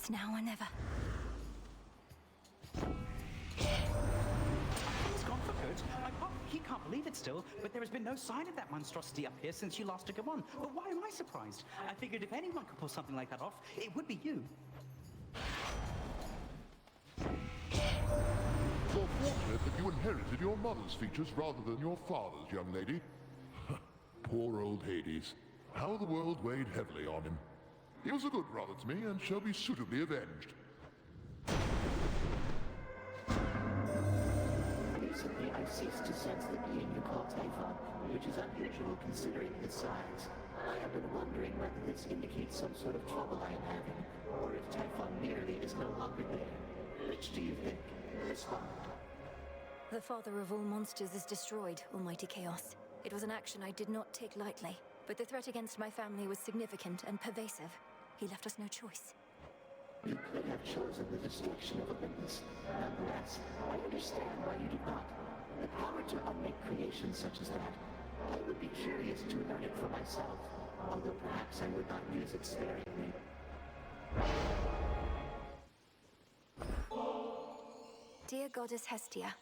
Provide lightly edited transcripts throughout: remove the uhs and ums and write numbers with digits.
It's now or never. He's gone for good. He can't believe it still, but there has been no sign of that monstrosity up here since you last took him on. But why am I surprised? I figured if anyone could pull something like that off, it would be you. You're fortunate that you inherited your mother's features rather than your father's, young lady. Poor old Hades. How the world weighed heavily on him. He was a good brother to me and shall be suitably avenged. Recently, I've ceased to sense the being you call Typhon, which is unusual considering his size. I have been wondering whether this indicates some sort of trouble I am having, or if Typhon merely is no longer there. Which do you think? Respond. The father of all monsters is destroyed, Almighty Chaos. It was an action I did not take lightly, but the threat against my family was significant and pervasive. He left us no choice. You could have chosen the destruction of Olympus. Nonetheless, I understand why you did not. The power to unmake creations such as that, I would be curious to learn it for myself, although perhaps I would not use it sparingly. Dear Goddess Hestia,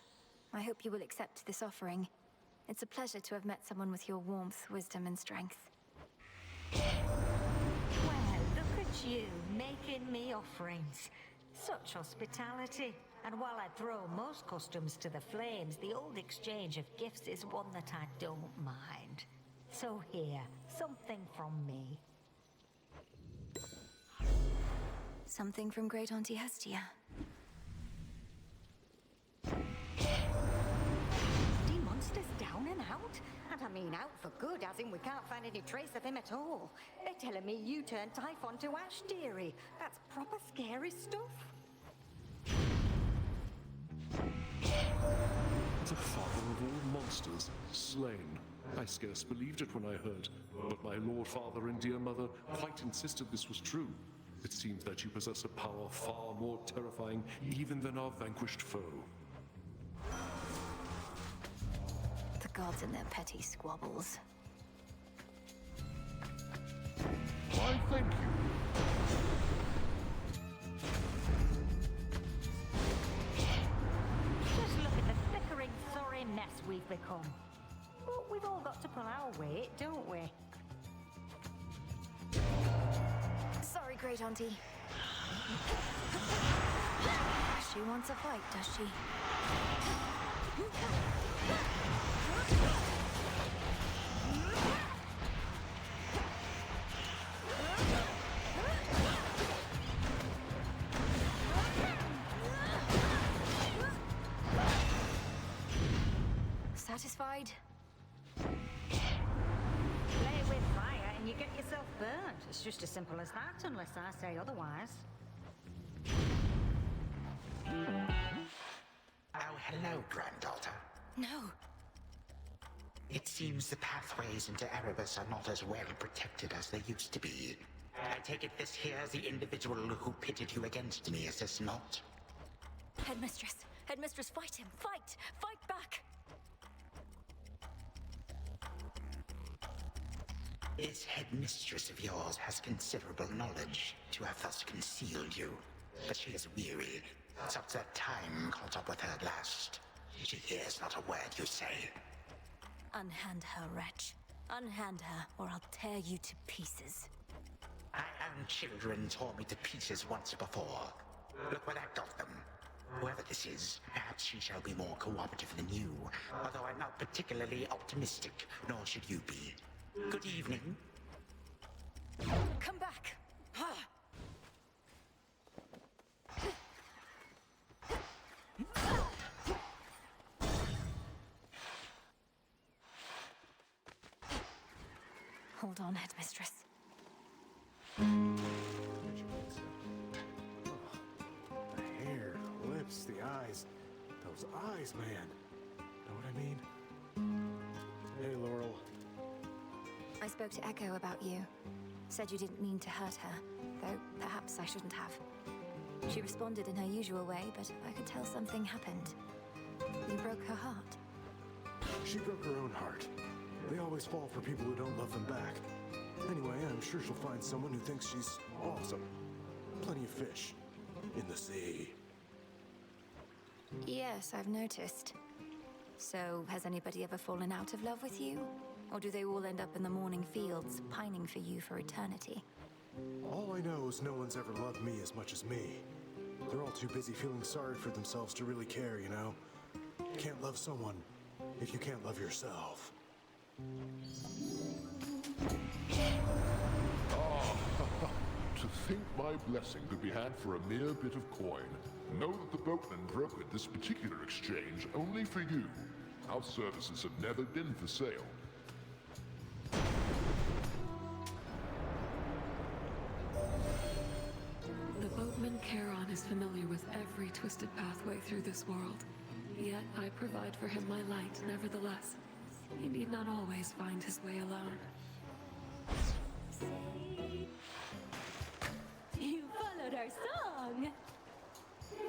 I hope you will accept this offering. It's a pleasure to have met someone with your warmth, wisdom, and strength. Well, look at you, making me offerings. Such hospitality. And while I throw most customs to the flames, the old exchange of gifts is one that I don't mind. So here, something from me. Something from Great Auntie Hestia. Monsters down and out? And I mean out for good, as in we can't find any trace of him at all. They're telling me you turned Typhon to ash, dearie. That's proper scary stuff. The father of all monsters, slain. I scarce believed it when I heard, but my lord father and dear mother quite insisted this was true. It seems that you possess a power far more terrifying even than our vanquished foe. The gods and their petty squabbles. Why, thank you. Just look at the flickering, sorry mess we've become. But we've all got to pull our weight, don't we? Sorry, Great Auntie. She wants a fight, does she? Satisfied? Play with fire and you get yourself burned. It's just as simple as that, unless I say otherwise. Oh, hello, granddaughter. No. It seems the pathways into Erebus are not as well protected as they used to be. I take it this here's the individual who pitted you against me, is this not? Headmistress! Headmistress, fight him! Fight! Fight back! This headmistress of yours has considerable knowledge to have thus concealed you. But she is weary. Such that time caught up with her at last. She hears not a word you say. Unhand her, wretch. Unhand her, or I'll tear you to pieces. My own children tore me to pieces once before. Look where that got them. Whoever this is, perhaps she shall be more cooperative than you, although I'm not particularly optimistic, nor should you be. Good evening. Come back! Hold on, Headmistress. The hair, the lips, the eyes. Those eyes, man. Know what I mean? Hey, Laurel. I spoke to Echo about you. Said you didn't mean to hurt her, though perhaps I shouldn't have. She responded in her usual way, but I could tell something happened. You broke her heart. She broke her own heart. They always fall for people who don't love them back. Anyway, I'm sure she'll find someone who thinks she's awesome. Plenty of fish. In the sea. Yes, I've noticed. So, has anybody ever fallen out of love with you? Or do they all end up in the morning fields, pining for you for eternity? All I know is no one's ever loved me as much as me. They're all too busy feeling sorry for themselves to really care, you know? You can't love someone if you can't love yourself. To think my blessing could be had for a mere bit of coin. Know that the boatman brokered this particular exchange only for you. Our services have never been for sale. The boatman Charon is familiar with every twisted pathway through this world. Yet I provide for him my light, nevertheless. He need not always find his way alone. You followed our song!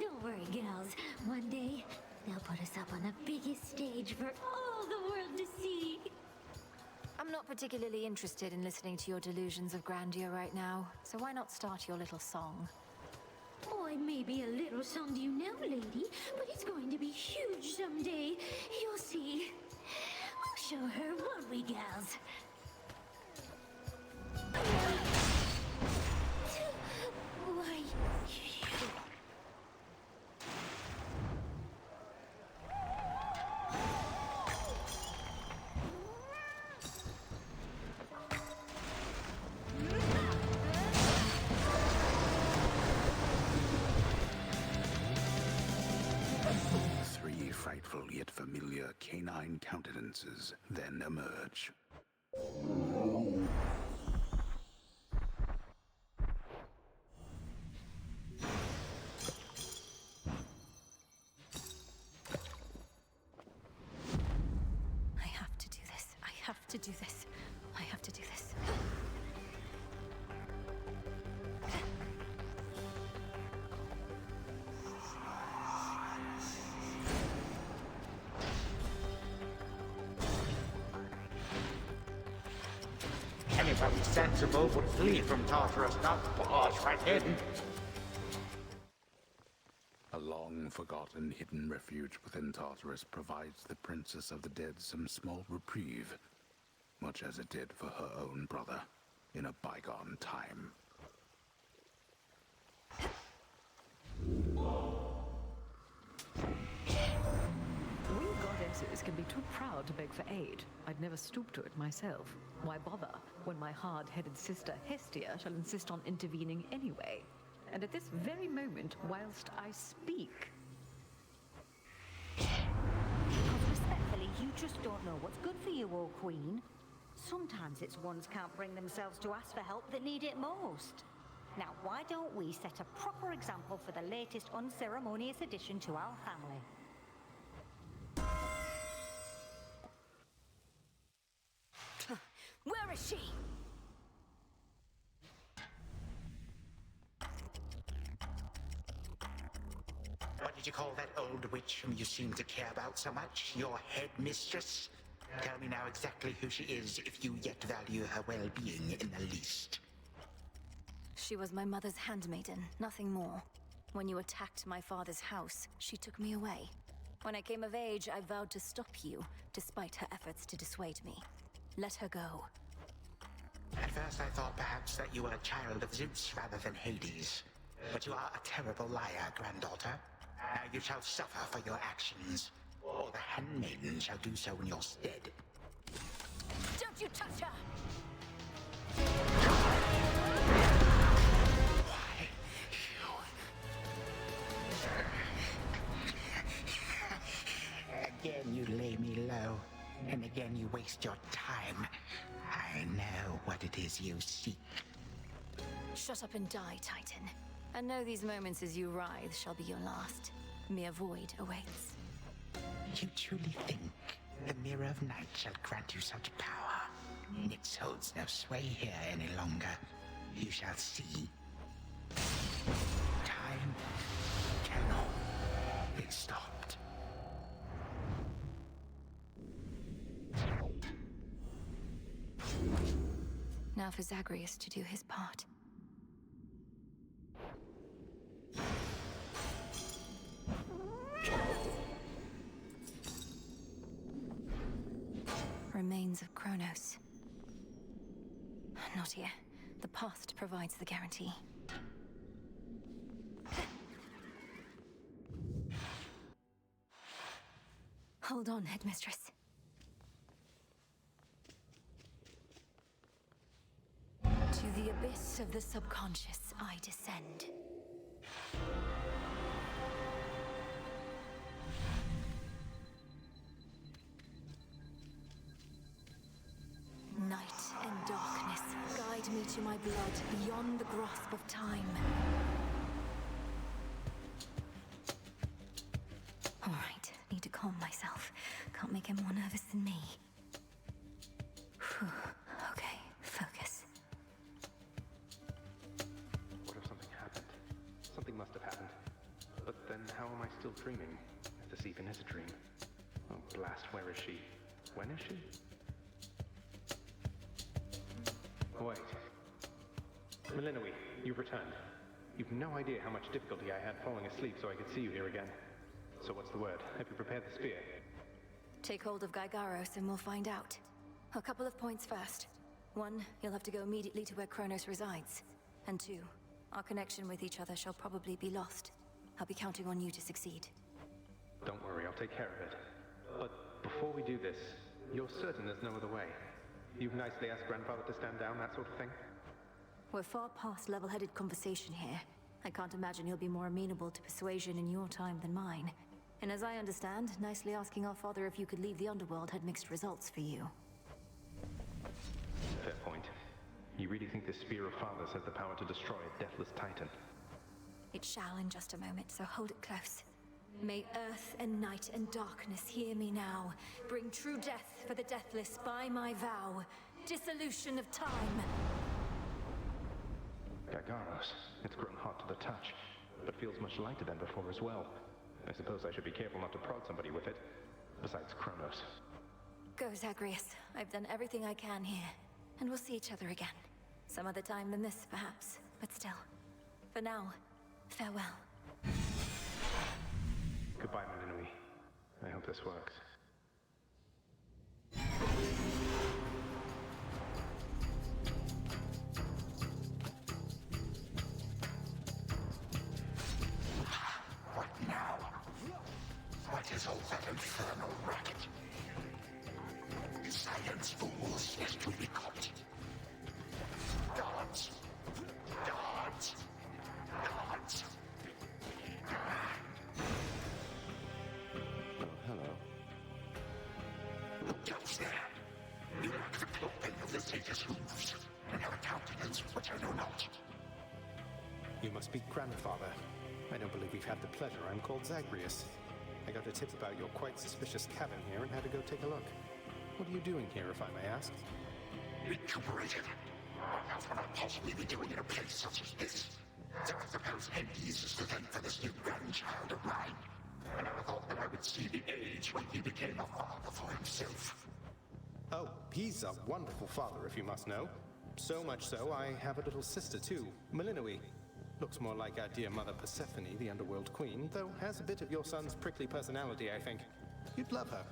Don't worry, gals. One day, they'll put us up on the biggest stage for all the world to see. I'm not particularly interested in listening to your delusions of grandeur right now, so why not start your little song? Oh, it may be a little song to you now, lady, but it's going to be huge someday. You'll see. We'll show her, won't we, gals? Why... 3 frightful yet familiar canine countenances then emerge. I have to do this. I have to do this. I have to do this. Anybody sensible would flee from Tartarus, not barge right in. A long-forgotten hidden refuge within Tartarus provides the Princess of the Dead some small reprieve, much as it did for her own brother in a bygone time. We goddesses can be too proud to beg for aid. I'd never stoop to it myself. Why bother when my hard-headed sister Hestia shall insist on intervening anyway? And at this very moment, whilst I speak. Because respectfully, you just don't know what's good for you, O Queen. Sometimes it's ones can't bring themselves to ask for help that need it most. Now, why don't we set a proper example for the latest unceremonious addition to our family? Where is she? What did you call that old witch whom you seem to care about so much? Your headmistress? Tell me now exactly who she is, if you yet value her well-being in the least. She was my mother's handmaiden, nothing more. When you attacked my father's house, she took me away. When I came of age, I vowed to stop you, despite her efforts to dissuade me. Let her go. At first I thought perhaps that you were a child of Zeus rather than Hades. But you are a terrible liar, granddaughter. Now you shall suffer for your actions, or the handmaiden shall do so in your stead. Don't you touch her! Why, you... Again you lay me low, and again you waste your time. I know what it is you seek. Shut up and die, Titan. And know these moments as you writhe shall be your last. Mere void awaits. You truly think the Mirror of Night shall grant you such power? Nyx holds no sway here any longer. You shall see. Time cannot be stopped. Now for Zagreus to do his part. Not here. The past provides the guarantee. Hold on, Headmistress. To the abyss of the subconscious, I descend. Night and darkness, guide me to my blood beyond the grasp of time. All right, need to calm myself. Can't make him more nervous than me. Whew. Okay, focus. What if something happened? Something must have happened. But then how am I still dreaming? If this even is a dream. Oh, blast, where is she? When is she? Wait. Melinoe, you've returned. You've no idea how much difficulty I had falling asleep so I could see you here again. So what's the word? Have you prepared the spear? Take hold of Gygaros and we'll find out. A couple of points first. One, you'll have to go immediately to where Kronos resides. And two, our connection with each other shall probably be lost. I'll be counting on you to succeed. Don't worry, I'll take care of it. But before we do this, you're certain there's no other way? You've nicely asked Grandfather to stand down, that sort of thing? We're far past level-headed conversation here. I can't imagine he'll be more amenable to persuasion in your time than mine. And as I understand, nicely asking our father if you could leave the underworld had mixed results for you. Fair point. You really think this Spear of Fathers has the power to destroy a deathless titan? It shall in just a moment, so hold it close. May earth and night and darkness hear me now. Bring true death for the deathless by my vow. Dissolution of time. Gygaros, it's grown hot to the touch, but feels much lighter than before as well. I suppose I should be careful not to prod somebody with it. Besides Kronos. Go, Zagreus. I've done everything I can here. And we'll see each other again. Some other time than this, perhaps. But still. For now, farewell. Goodbye, Melinoe. I hope this works. What now? What is all that infernal racket? Silence, fools, lest we be caught. Guards! Guards! Guards! Hello. Who goes there? You lack the clothing of the satyrs' hooves, and have a countenance which I know not. You must be Grandfather. I don't believe we've had the pleasure. I'm called Zagreus. I got a tip about your quite suspicious cabin here and had to go take a look. What are you doing here, if I may ask? Recuperated. What else would I possibly be doing in a place such as this? So I suppose Hades is to thank for this new grandchild of mine. I never thought that I would see the age when he became a father for himself. Oh, he's a wonderful father, if you must know. So much so, I have a little sister too, Melinoe. Looks more like our dear mother Persephone, the underworld queen, though has a bit of your son's prickly personality, I think. You'd love her.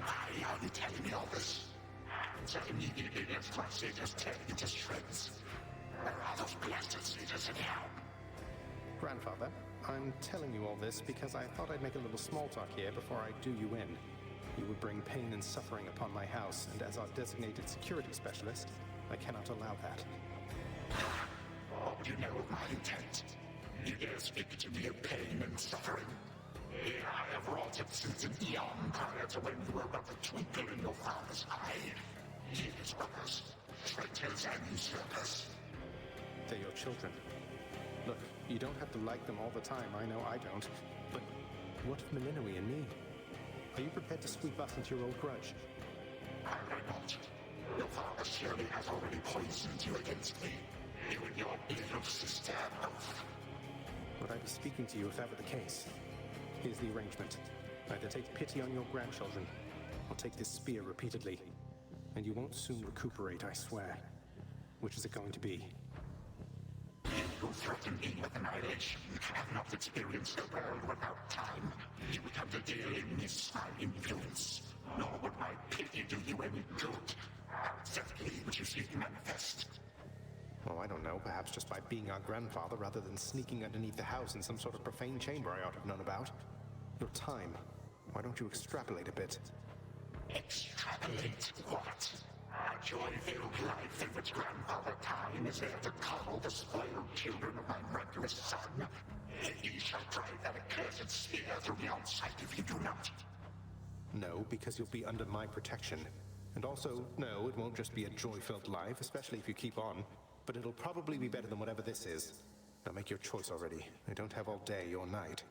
Why are you telling me all this? So immediately against my satyrs tear you to shreds. Where are those blasted satyrs anyhow? Grandfather, I'm telling you all this because I thought I'd make a little small talk here before I do you in. You would bring pain and suffering upon my house, and as our designated security specialist, I cannot allow that. What would you know of my intent? You dare speak to me of pain and suffering? Here I have wrought it since an eon prior to when you were but a twinkle in your father's eye. Years, brothers, traitors and usurpers. They're your children. Look, you don't have to like them all the time, I know I don't. But what of Melinoe and me? Are you prepared to sweep us into your old grudge? I will not. Your father surely has already poisoned you against me. You and your little sister both. Would I be speaking to you if that were the case? Here's the arrangement. Either take pity on your grandchildren, or take this spear repeatedly. And you won't soon recuperate, I swear. Which is it going to be? You threaten me with annihilation. Have not experienced the world without time. You would undearly miss my influence. Nor would my pity do you any good. How exactly would you see it manifest? Oh, I don't know. Perhaps just by being our grandfather rather than sneaking underneath the house in some sort of profane chamber I ought to have known about. Your time. Why don't you extrapolate a bit? Extrapolate what? A joy-filled life in which Grandfather Time is there to coddle the spoiled children of my murderous son. He shall drive that accursed spear through the outside if you do not. No, because you'll be under my protection. And also, no, it won't just be a joy-filled life, especially if you keep on. But it'll probably be better than whatever this is. Now make your choice already. I don't have all day or night.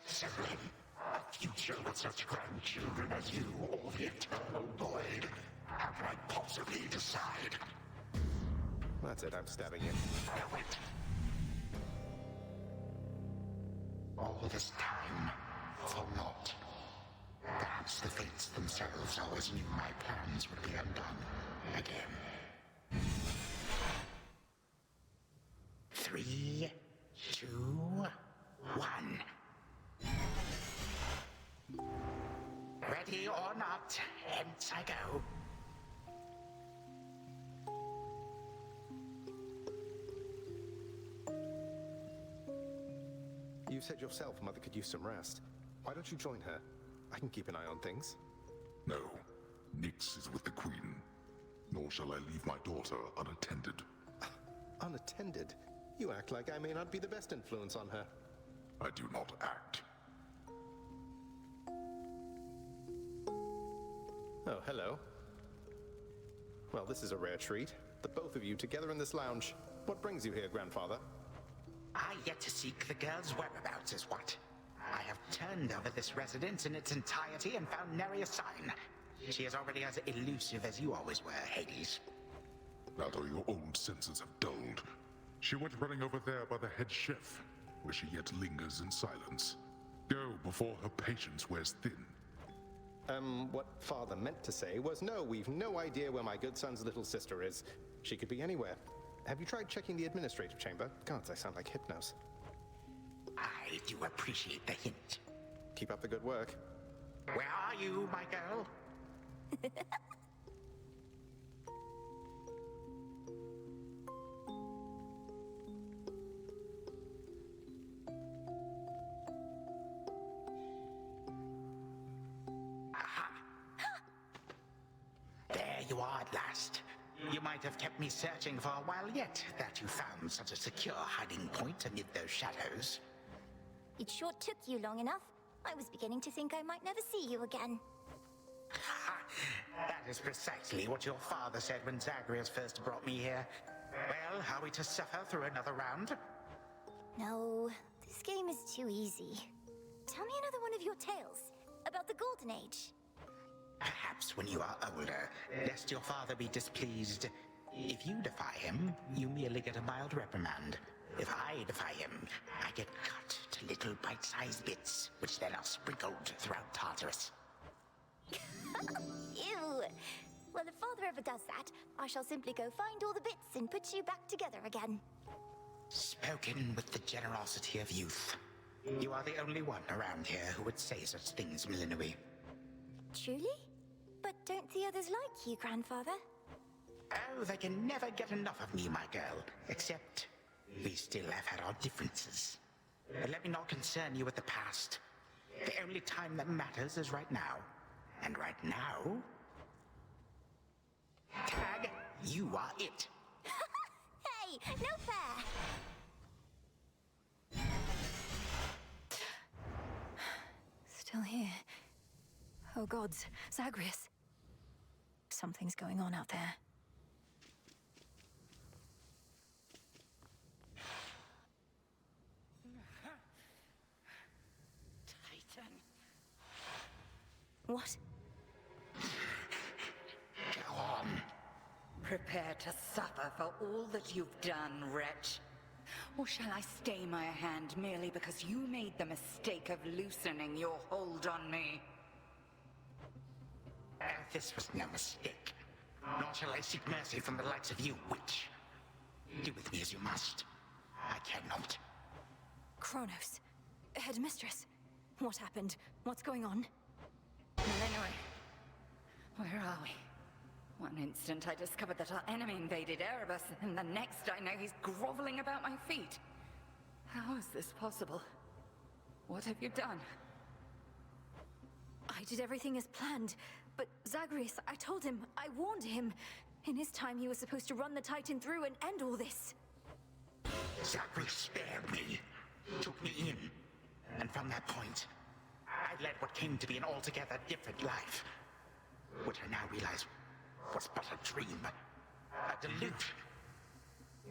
Severin, a future with such grandchildren as you, or the eternal void. How can I possibly decide? That's it, I'm stabbing you. Now wait. All this time, for naught. Perhaps the fates themselves always knew my plans would be undone again. 3, 2, 1. Ready or not, hence I go. You said yourself Mother could use some rest. Why don't you join her? I can keep an eye on things. No. Nyx is with the Queen. Nor shall I leave my daughter unattended. Unattended? You act like I may not be the best influence on her. I do not act. Oh, hello. Well, this is a rare treat. The both of you together in this lounge. What brings you here, Grandfather? I yet to seek the girl's whereabouts is what. I have turned over this residence in its entirety and found nary a sign. She is already as elusive as you always were, Hades. That or your old senses have dulled. She went running over there by the head chef, where she yet lingers in silence. Go before her patience wears thin. What Father meant to say was no, we've no idea where my good son's little sister is. She could be anywhere. Have you tried checking the administrative chamber? Gods, I sound like Hypnos. I do appreciate the hint. Keep up the good work. Where are you, my girl? Aha! There you are at last. You might have kept me searching for a while yet, that you found such a secure hiding point amid those shadows. It sure took you long enough. I was beginning to think I might never see you again. Ha! That is precisely what your father said when Zagreus first brought me here. Well, are we to suffer through another round? No, this game is too easy. Tell me another one of your tales about the Golden Age. Perhaps when you are older, lest your father be displeased. If you defy him, you merely get a mild reprimand. If I defy him, I get cut to little bite-sized bits, which then are sprinkled throughout Tartarus. Ew! Well, if Father ever does that, I shall simply go find all the bits and put you back together again. Spoken with the generosity of youth. You are the only one around here who would say such things, Milinoe. Truly? But don't the others like you, Grandfather? Oh, they can never get enough of me, my girl. Except, we still have had our differences. But let me not concern you with the past. The only time that matters is right now. And right now... Tag, you are it. Hey, no fair! Still here. Oh gods, Zagreus. Something's going on out there. Titan. What? Go on. Prepare to suffer for all that you've done, wretch. Or shall I stay my hand merely because you made the mistake of loosening your hold on me? This was no mistake. Nor shall I seek mercy from the likes of you, witch. Do with me as you must. I cannot. Kronos. Headmistress. What happened? What's going on? Milinoe. Where are we? One instant I discovered that our enemy invaded Erebus, and the next I know he's groveling about my feet. How is this possible? What have you done? I did everything as planned, but Zagreus, I told him, I warned him. In his time, he was supposed to run the Titan through and end all this. Zagreus spared me, took me in, and from that point, I led what came to be an altogether different life, which I now realize was but a dream, a delusion.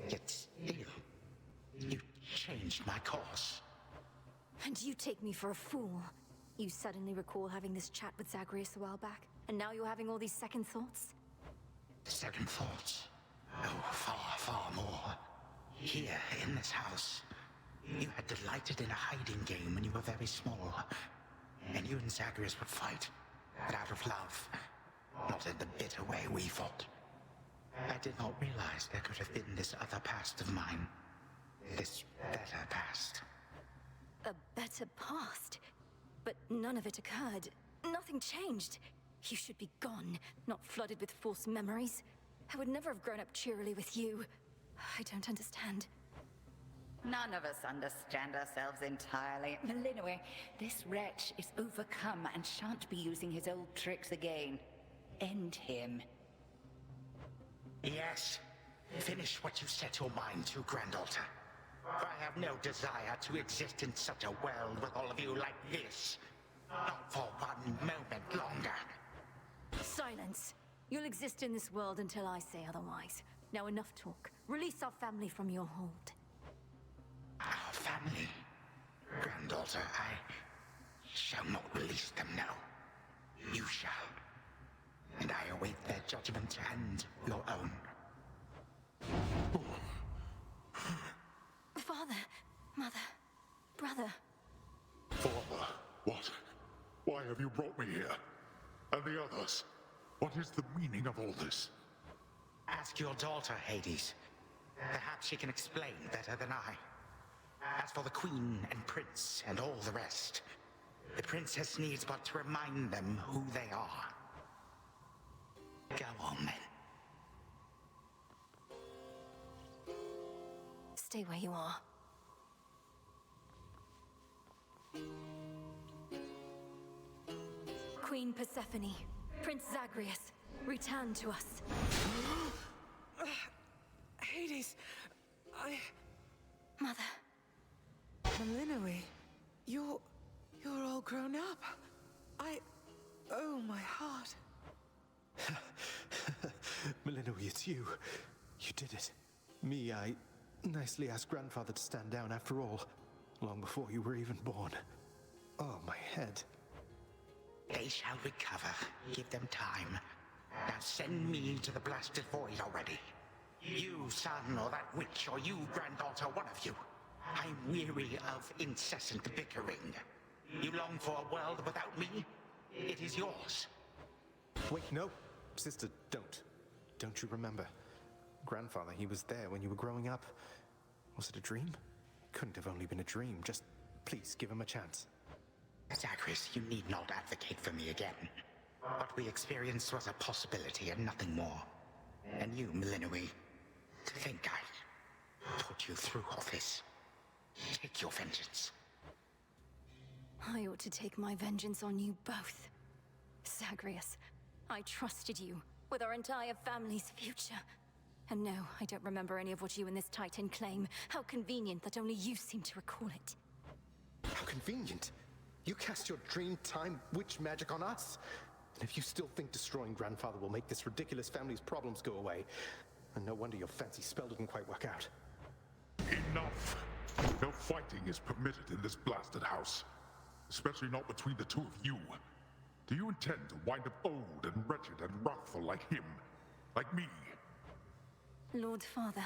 Yet still, you changed my course. And you take me for a fool. You suddenly recall having this chat with Zagreus a while back, and now you're having all these second thoughts? Second thoughts? Oh, far, far more. Here, in this house, you had delighted in a hiding game when you were very small. And you and Zagreus would fight, but out of love, not in the bitter way we fought. I did not realize there could have been this other past of mine. This better past. A better past? But none of it occurred. Nothing changed. You should be gone, not flooded with false memories. I would never have grown up cheerily with you. I don't understand. None of us understand ourselves entirely. Malinoway, this wretch is overcome and shan't be using his old tricks again. End him. Yes. Finish what you set your mind to, Granddaughter. For I have no desire to exist in such a world with all of you like this. Not for one moment longer. Silence. You'll exist in this world until I say otherwise. Now enough talk. Release our family from your hold. Our family? Granddaughter, I shall not release them now. You shall. And I await their judgment and your own. Father, Mother, Brother. Father, what? Why have you brought me here? And the others? What is the meaning of all this? Ask your daughter, Hades. Perhaps she can explain better than I. As for the Queen and Prince and all the rest, the Princess needs but to remind them who they are. Go on, then. Stay where you are. Queen Persephone, Prince Zagreus, return to us. Hades, Mother. Malinoway, you're all grown up. Oh, my heart. Malinoway, it's you. You did it. Me, I nicely asked Grandfather to stand down after all, long before you were even born. Oh, my head. They shall recover. Give them time. Now send me to the blasted void already. You, son, or that witch, or you, granddaughter, one of you. I'm weary of incessant bickering. You long for a world without me? It is yours. Wait, no. Sister, don't. Don't you remember? Grandfather, he was there when you were growing up. Was it a dream? Couldn't have only been a dream. Just please give him a chance. Zagreus, you need not advocate for me again. What we experienced was a possibility and nothing more. And you, Malinoway, to think I put you through all this. Take your vengeance. I ought to take my vengeance on you both. Zagreus, I trusted you with our entire family's future. And no, I don't remember any of what you and this Titan claim. How convenient that only you seem to recall it. How convenient. You cast your dream time witch magic on us. And if you still think destroying Grandfather will make this ridiculous family's problems go away, then no wonder your fancy spell didn't quite work out. Enough! No fighting is permitted in this blasted house. Especially not between the two of you. Do you intend to wind up old and wretched and wrathful like him? Like me? Lord Father,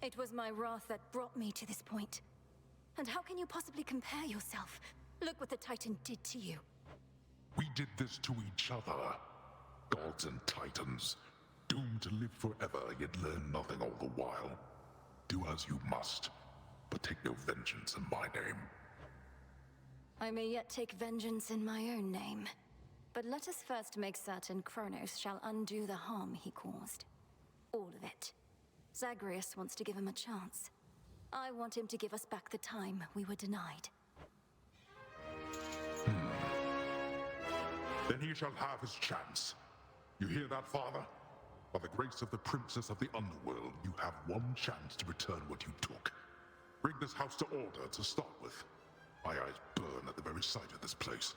it was my wrath that brought me to this point. And how can you possibly compare yourself? Look what the Titan did to you. We did this to each other. Gods and Titans, doomed to live forever, yet learn nothing all the while. Do as you must, but take no vengeance in my name. I may yet take vengeance in my own name, But let us first make certain Kronos shall undo the harm he caused. All of it. Zagreus wants to give him a chance. I want him to give us back the time we were denied. Then he shall have his chance. You hear that, Father? By the grace of the Princess of the Underworld, you have one chance to return what you took. Bring this house to order to start with. My eyes burn at the very sight of this place.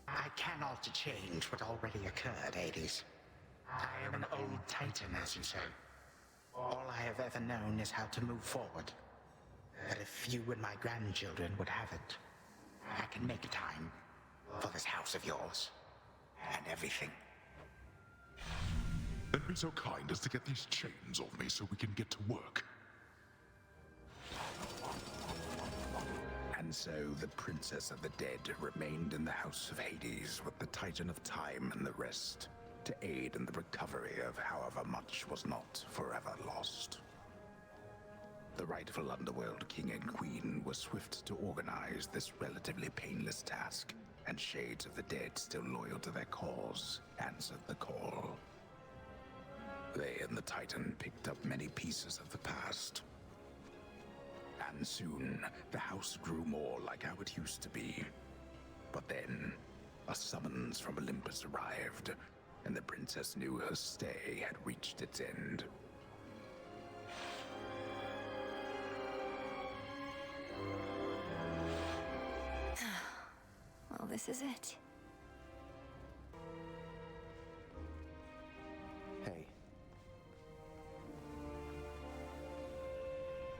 I cannot change what already occurred, Hades. I am an old titan, as you say. All I have ever known is how to move forward. But if you and my grandchildren would have it, I can make time for this house of yours. And everything. Then be so kind as to get these chains off me so we can get to work. And so the Princess of the Dead remained in the House of Hades with the Titan of Time and the rest, to aid in the recovery of however much was not forever lost. The rightful Underworld King and Queen were swift to organize this relatively painless task, and shades of the dead still loyal to their cause answered the call. They and the Titan picked up many pieces of the past. And soon, the house grew more like how it used to be. But then, a summons from Olympus arrived, and the princess knew her stay had reached its end. Well, this is it. Hey.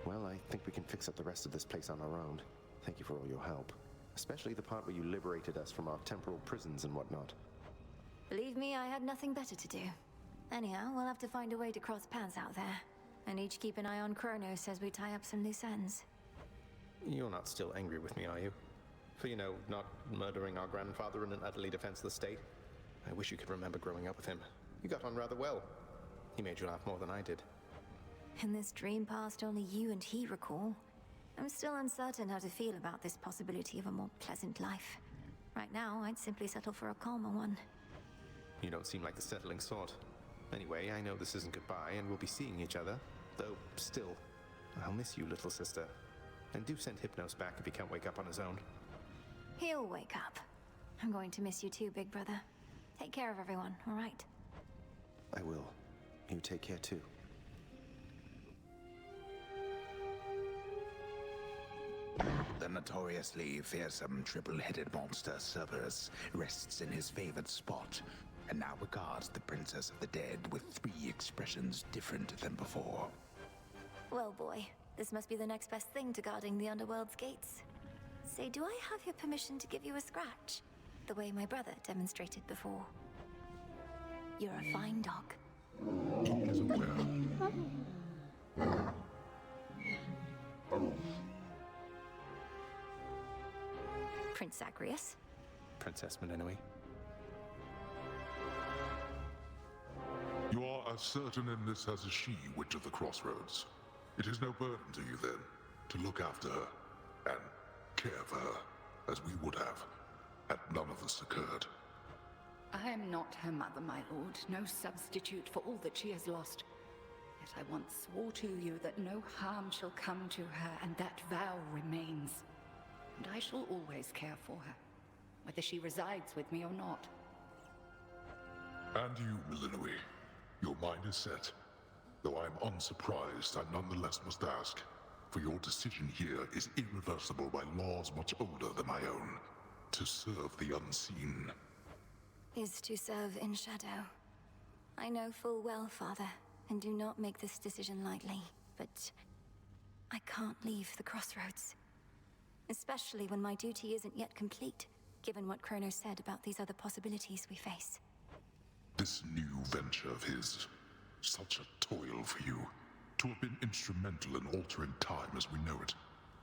Well, I think we can fix up the rest of this place on our own. Thank you for all your help. Especially the part where you liberated us from our temporal prisons and whatnot. Believe me, I had nothing better to do. Anyhow, we'll have to find a way to cross paths out there. And each keep an eye on Kronos as we tie up some loose ends. You're not still angry with me, are you? For, you know, not murdering our grandfather in an utterly defenseless state? I wish you could remember growing up with him. You got on rather well. He made you laugh more than I did. In this dream past only you and he recall, I'm still uncertain how to feel about this possibility of a more pleasant life. Right now, I'd simply settle for a calmer one. You don't seem like the settling sort. Anyway, I know this isn't goodbye, and we'll be seeing each other. Though, still, I'll miss you, little sister. And do send Hypnos back if he can't wake up on his own. He'll wake up. I'm going to miss you too, big brother. Take care of everyone, all right? I will. You take care too. The notoriously fearsome triple-headed monster Cerberus rests in his favored spot, and now regards the Princess of the Dead with 3 expressions different than before. Well, boy, this must be the next best thing to guarding the Underworld's gates. Say, do I have your permission to give you a scratch? The way my brother demonstrated before. You're a fine dog. He is aware. Prince Zagreus? Princess Melinoi. You are as certain in this as is she, Witch of the Crossroads. It is no burden to you, then, to look after her and care for her, as we would have, had none of this occurred. I am not her mother, my lord, no substitute for all that she has lost. Yet I once swore to you that no harm shall come to her, and that vow remains. And I shall always care for her, whether she resides with me or not. And you, Melinoi, your mind is set. Though I am unsurprised, I nonetheless must ask, for your decision here is irreversible by laws much older than my own. To serve the unseen. Is to serve in shadow. I know full well, Father, and do not make this decision lightly, but I can't leave the Crossroads. Especially when my duty isn't yet complete, given what Kronos said about these other possibilities we face. This new venture of his, such a toil for you. To have been instrumental in altering time as we know it,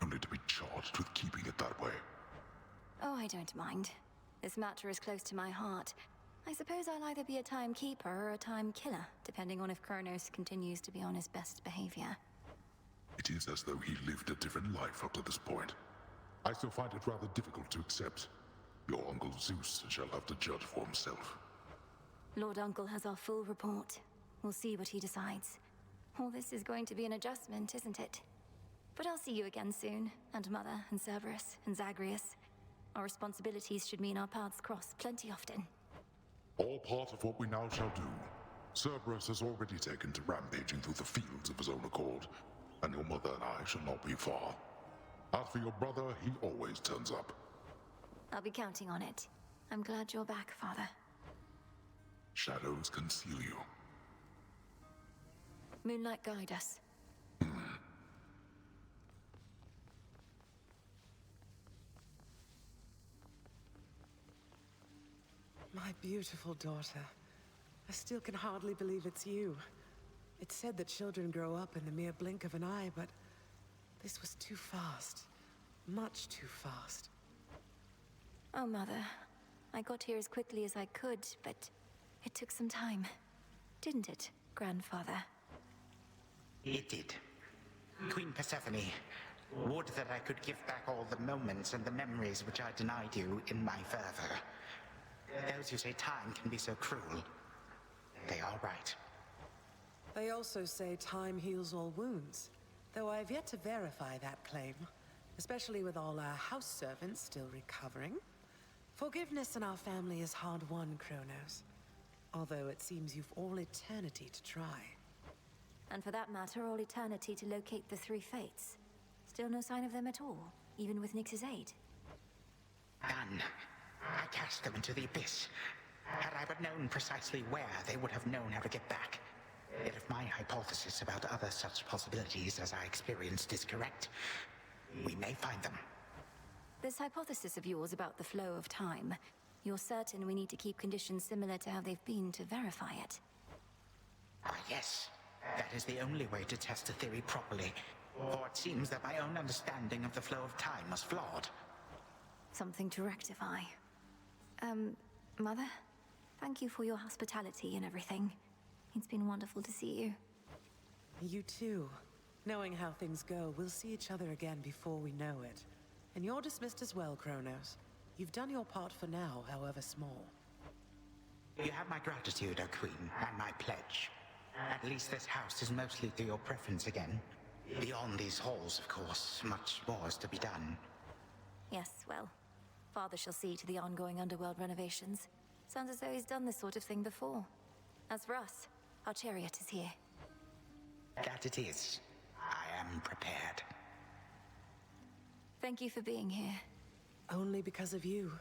only to be charged with keeping it that way. Oh, I don't mind. This matter is close to my heart. I suppose I'll either be a timekeeper or a time killer, depending on if Kronos continues to be on his best behavior. It is as though he lived a different life up to this point. I still find it rather difficult to accept. Your Uncle Zeus shall have to judge for himself. Lord Uncle has our full report. We'll see what he decides. All this is going to be an adjustment, isn't it? But I'll see you again soon, and Mother, and Cerberus, and Zagreus. Our responsibilities should mean our paths cross plenty often. All part of what we now shall do. Cerberus has already taken to rampaging through the fields of his own accord, and your mother and I shall not be far. As for your brother, he always turns up. I'll be counting on it. I'm glad you're back, Father. Shadows conceal you. Moonlight, guide us. My beautiful daughter. I still can hardly believe it's you. It's said that children grow up in the mere blink of an eye, but this was too fast. Much too fast. Oh, Mother. I got here as quickly as I could, but it took some time. Didn't it, Grandfather? It did. Queen Persephone, would that I could give back all the moments and the memories which I denied you in my fervor. Those who say time can be so cruel, they are right. They also say time heals all wounds, though I've yet to verify that claim, especially with all our house servants still recovering. Forgiveness in our family is hard-won, Kronos. Although it seems you've all eternity to try. And for that matter, all eternity to locate the three fates. Still no sign of them at all, even with Nyx's aid. None. I cast them into the abyss. Had I but known precisely where, they would have known how to get back. Yet if my hypothesis about other such possibilities as I experienced is correct, we may find them. This hypothesis of yours about the flow of time, you're certain we need to keep conditions similar to how they've been to verify it? Ah, yes. That is the only way to test a theory properly. For it seems that my own understanding of the flow of time was flawed. Something to rectify. Mother? Thank you for your hospitality and everything. It's been wonderful to see you. You too. Knowing how things go, we'll see each other again before we know it. And you're dismissed as well, Kronos. You've done your part for now, however small. You have my gratitude, O Queen, and my pledge. At least this house is mostly to your preference again. Beyond these halls, of course, much more is to be done. Yes, well, Father shall see to the ongoing underworld renovations. Sounds as though he's done this sort of thing before. As for us, our chariot is here. That it is. I am prepared. Thank you for being here. Only because of you.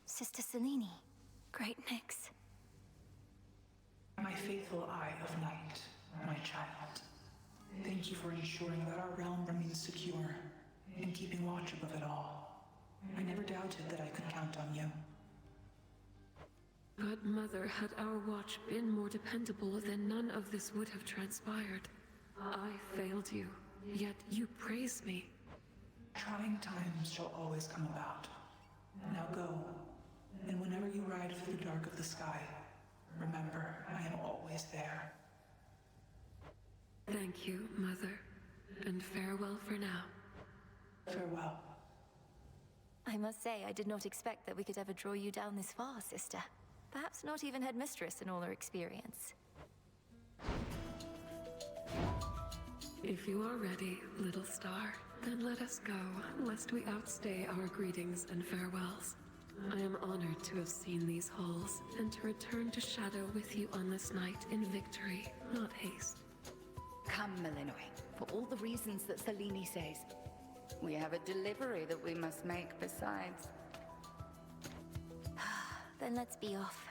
Sister Selene. Great Nyx. My faithful Eye of Night, my child. Thank you for ensuring that our realm remains secure and keeping watch above it all. I never doubted that I could count on you. But Mother, had our watch been more dependable, then none of this would have transpired. I failed you, yet you praise me. Trying times shall always come about. Now go, and whenever you ride through the dark of the sky, remember, I am always there. Thank you, Mother, and farewell for now. Farewell. I must say, I did not expect that we could ever draw you down this far, sister. Perhaps not even headmistress in all her experience. If you are ready, little star, then let us go, lest we outstay our greetings and farewells. I am honored to have seen these halls, and to return to Shadow with you on this night in victory, not haste. Come, Melinoe, for all the reasons that Selene says. We have a delivery that we must make besides. Then let's be off.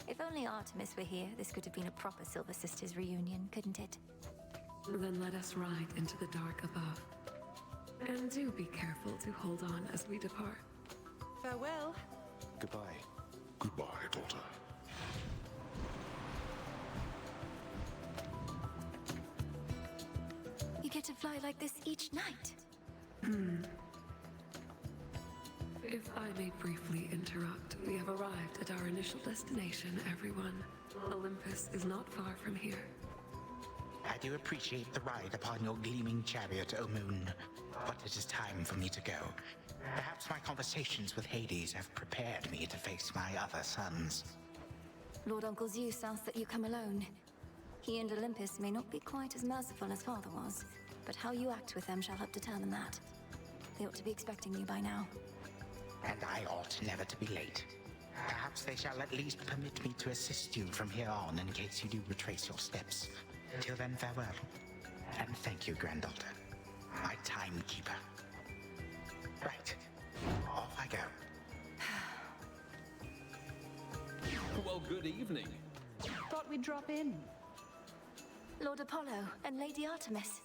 If only Artemis were here, this could have been a proper Silver Sisters reunion, couldn't it? Then let us ride into the dark above. And do be careful to hold on as we depart. Farewell. Goodbye. Goodbye, daughter. You get to fly like this each night. If I may briefly interrupt, we have arrived at our initial destination, everyone. Olympus is not far from here. I do appreciate the ride upon your gleaming chariot, O Moon, but it is time for me to go. Perhaps my conversations with Hades have prepared me to face my other sons. Lord Uncle Zeus asks that you come alone. He and Olympus may not be quite as merciful as Father was, but how you act with them shall help determine that. They ought to be expecting you by now. And I ought never to be late. Perhaps they shall at least permit me to assist you from here on in case you do retrace your steps. Till then, farewell. And thank you, granddaughter. My timekeeper. Right. Off I go. Well, good evening. Thought we'd drop in. Lord Apollo and Lady Artemis.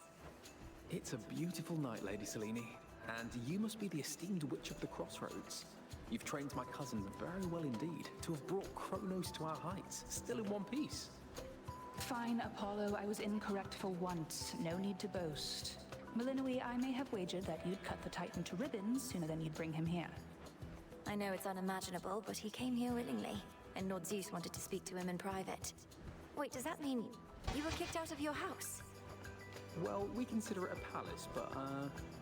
It's a beautiful night, Lady Selene. And you must be the esteemed witch of the Crossroads. You've trained my cousins very well indeed to have brought Kronos to our heights, still in one piece. Fine, Apollo, I was incorrect for once. No need to boast. Melinoi, I may have wagered that you'd cut the Titan to ribbons sooner than you'd bring him here. I know it's unimaginable, but he came here willingly, and Lord Zeus wanted to speak to him in private. Wait, does that mean you were kicked out of your house? Well, we consider it a palace, but,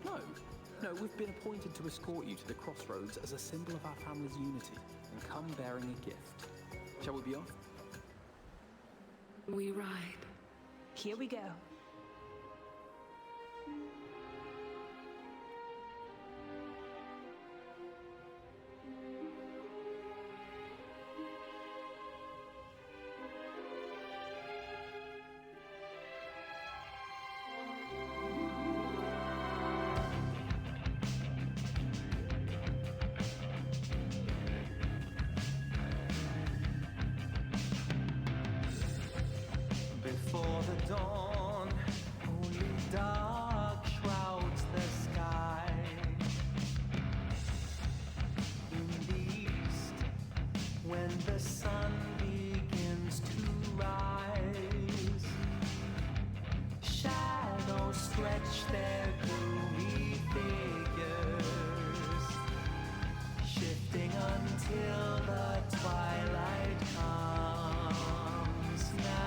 no. No, we've been appointed to escort you to the Crossroads as a symbol of our family's unity, and come bearing a gift. Shall we be off? We ride. Here we go. Before the dawn, only dark shrouds the sky. In the east, when the sun begins to rise, shadows stretch their gloomy figures, shifting until the twilight comes now.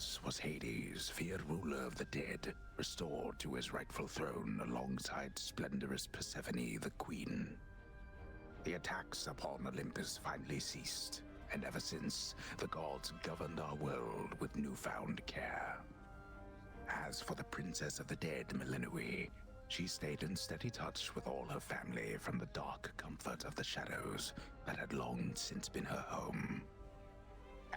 This was Hades, feared ruler of the dead, restored to his rightful throne alongside splendorous Persephone, the queen. The attacks upon Olympus finally ceased, and ever since, the gods governed our world with newfound care. As for the princess of the dead, Melinoi, she stayed in steady touch with all her family from the dark comfort of the shadows that had long since been her home.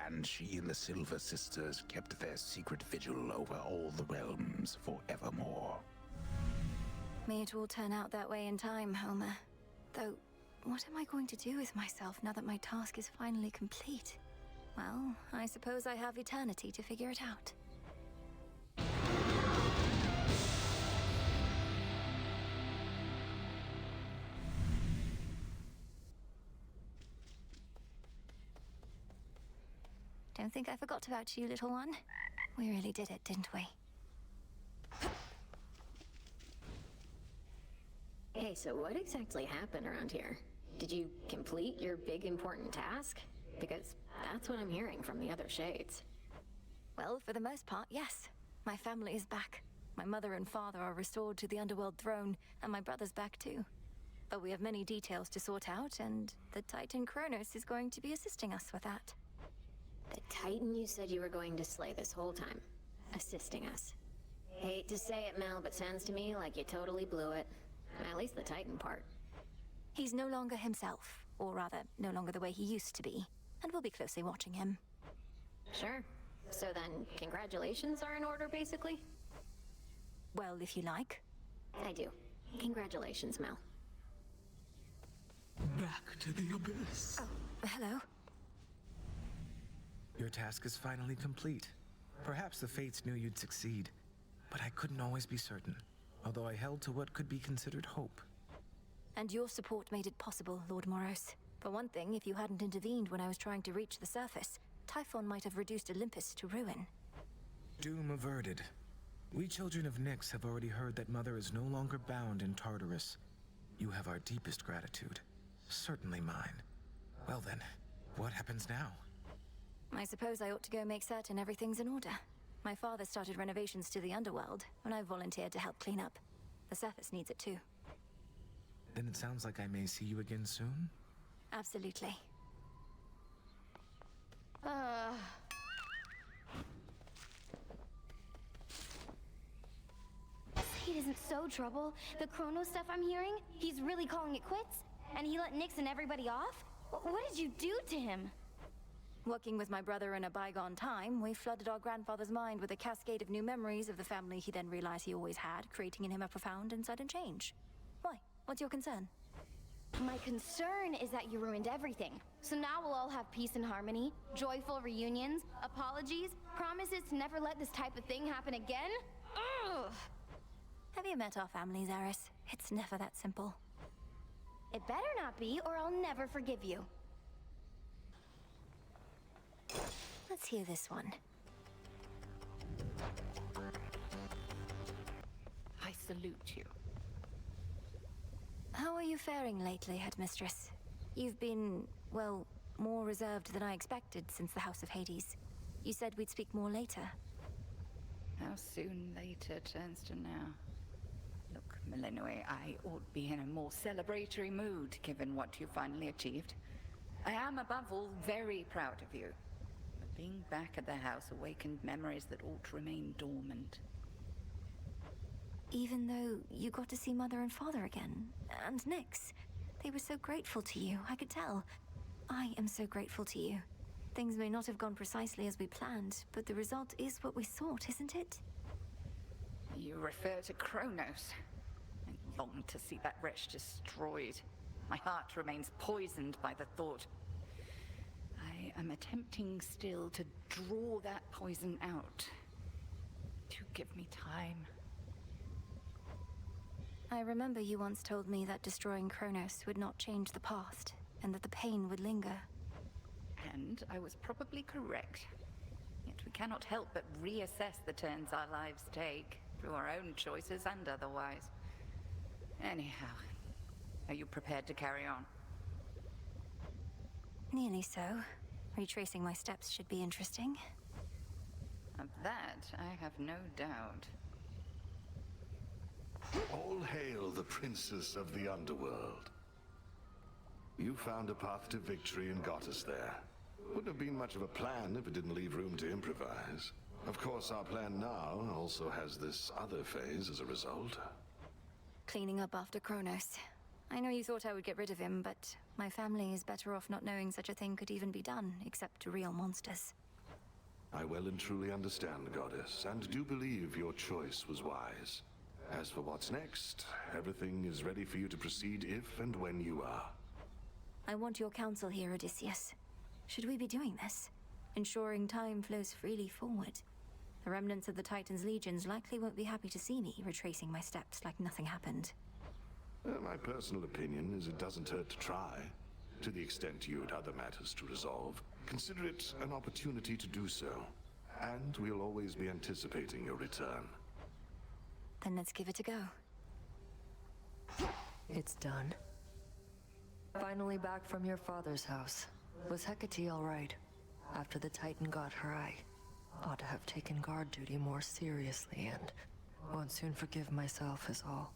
And she and the Silver Sisters kept their secret vigil over all the realms forevermore. May it all turn out that way in time, Homer. Though, what am I going to do with myself now that my task is finally complete? Well, I suppose I have eternity to figure it out. Don't think I forgot about you, little one. We really did it, didn't we? Hey, so what exactly happened around here? Did you complete your big important task? Because that's what I'm hearing from the other shades. Well, for the most part, yes. My family is back. My mother and father are restored to the underworld throne, and my brother's back too. But we have many details to sort out, and the Titan Kronos is going to be assisting us with that. The Titan you said you were going to slay this whole time, assisting us. Hate to say it, Mel, but sounds to me like you totally blew it. At least the Titan part. He's no longer himself, or rather, no longer the way he used to be, and we'll be closely watching him. Sure. So then, congratulations are in order, basically? Well, if you like. I do. Congratulations, Mel. Back to the abyss. Oh, hello. Your task is finally complete. Perhaps the fates knew you'd succeed, but I couldn't always be certain, although I held to what could be considered hope. And your support made it possible, Lord Moros. For one thing, if you hadn't intervened when I was trying to reach the surface, Typhon might have reduced Olympus to ruin. Doom averted. We children of Nyx have already heard that Mother is no longer bound in Tartarus. You have our deepest gratitude. Certainly mine. Well then, what happens now? I suppose I ought to go make certain everything's in order. My father started renovations to the underworld, and I volunteered to help clean up. The surface needs it too. Then it sounds like I may see you again soon? Absolutely. It isn't so trouble. The Chrono stuff I'm hearing, he's really calling it quits? And he let Nyx and everybody off? What did you do to him? Working with my brother in a bygone time, we flooded our grandfather's mind with a cascade of new memories of the family he then realized he always had, creating in him a profound and sudden change. Why? What's your concern? My concern is that you ruined everything. So now we'll all have peace and harmony, joyful reunions, apologies, promises to never let this type of thing happen again? Ugh! Have you met our families, Eris? It's never that simple. It better not be, or I'll never forgive you. Let's hear this one. I salute you. How are you faring lately, Headmistress? You've been, well, more reserved than I expected since the House of Hades. You said we'd speak more later. How soon later turns to now. Look, Melinoi, I ought to be in a more celebratory mood, given what you finally achieved. I am, above all, very proud of you. But being back at the house awakened memories that ought to remain dormant. Even though you got to see Mother and Father again, and Nyx, they were so grateful to you, I could tell. I am so grateful to you. Things may not have gone precisely as we planned, but the result is what we sought, isn't it? You refer to Kronos. I long to see that wretch destroyed. My heart remains poisoned by the thought. I am attempting still to draw that poison out. Do give me time. I remember you once told me that destroying Kronos would not change the past, and that the pain would linger. And I was probably correct. Yet we cannot help but reassess the turns our lives take, through our own choices and otherwise. Anyhow, are you prepared to carry on? Nearly so. Retracing my steps should be interesting. Of that, I have no doubt. All hail the princess of the underworld. You found a path to victory and got us there. Wouldn't have been much of a plan if it didn't leave room to improvise. Of course, our plan now also has this other phase as a result. Cleaning up after Kronos. I know you thought I would get rid of him, but my family is better off not knowing such a thing could even be done, except to real monsters. I well and truly understand, Goddess, and do believe your choice was wise. As for what's next, everything is ready for you to proceed if and when you are. I want your counsel here, Odysseus. Should we be doing this? Ensuring time flows freely forward. The remnants of the Titan's legions likely won't be happy to see me retracing my steps like nothing happened. My personal opinion is it doesn't hurt to try. To the extent you had other matters to resolve, consider it an opportunity to do so. And we'll always be anticipating your return. Then let's give it a go. It's done. Finally back from your father's house. Was Hecate all right? After the Titan got her, I ought to have taken guard duty more seriously and won't soon forgive myself is all.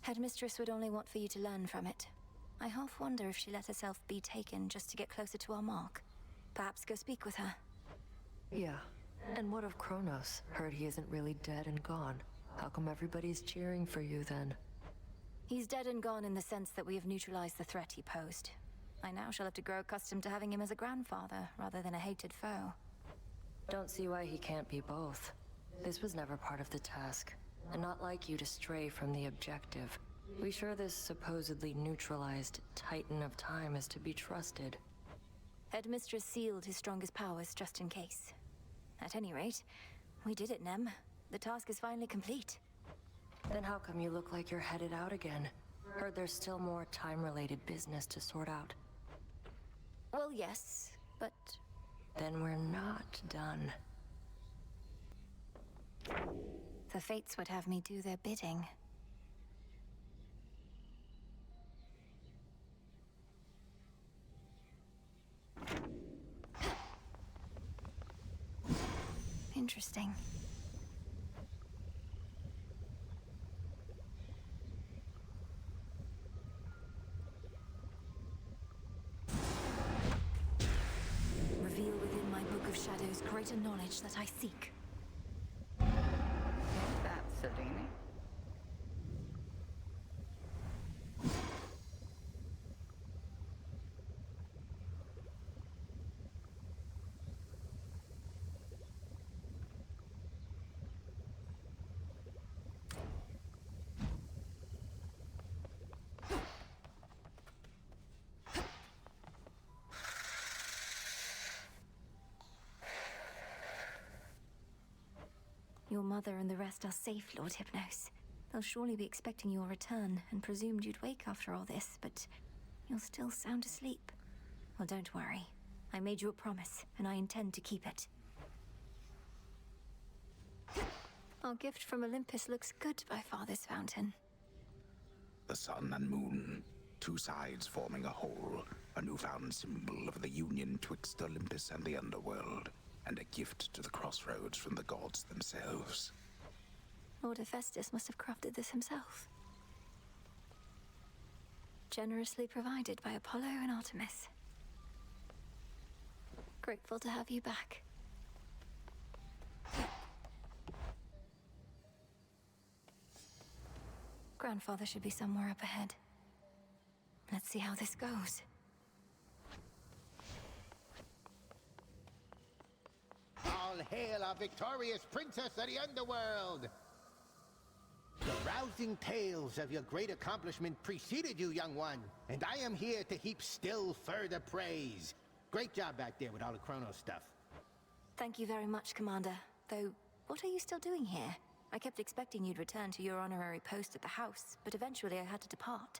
Headmistress would only want for you to learn from it. I half wonder if she let herself be taken just to get closer to our mark. Perhaps go speak with her. Yeah. And what of Kronos? Heard he isn't really dead and gone. How come everybody's cheering for you then? He's dead and gone in the sense that we have neutralized the threat he posed. I now shall have to grow accustomed to having him as a grandfather rather than a hated foe. Don't see why he can't be both. This was never part of the task, and not like you to stray from the objective. We sure this supposedly neutralized Titan of Time is to be trusted? Headmistress sealed his strongest powers just in case. At any rate, we did it, Nem. The task is finally complete. Then how come you look like you're headed out again? Heard there's still more time-related business to sort out. Well, yes, but... Then we're not done. The fates would have me do their bidding. Interesting. Reveal within my book of shadows greater knowledge that I seek. That's Selene. Your mother and the rest are safe, Lord Hypnos. They'll surely be expecting your return, and presumed you'd wake after all this, but you're still sound asleep. Well, don't worry. I made you a promise, and I intend to keep it. Our gift from Olympus looks good by Father's fountain. The sun and moon, two sides forming a whole, a newfound symbol of the union twixt Olympus and the underworld, and a gift to the Crossroads from the gods themselves. Lord Hephaestus must have crafted this himself. Generously provided by Apollo and Artemis. Grateful to have you back. Grandfather should be somewhere up ahead. Let's see how this goes. All hail our victorious princess of the underworld! The rousing tales of your great accomplishment preceded you, young one, and I am here to heap still further praise. Great job back there with all the Kronos stuff. Thank you very much, Commander. Though, what are you still doing here? I kept expecting you'd return to your honorary post at the house, but eventually I had to depart.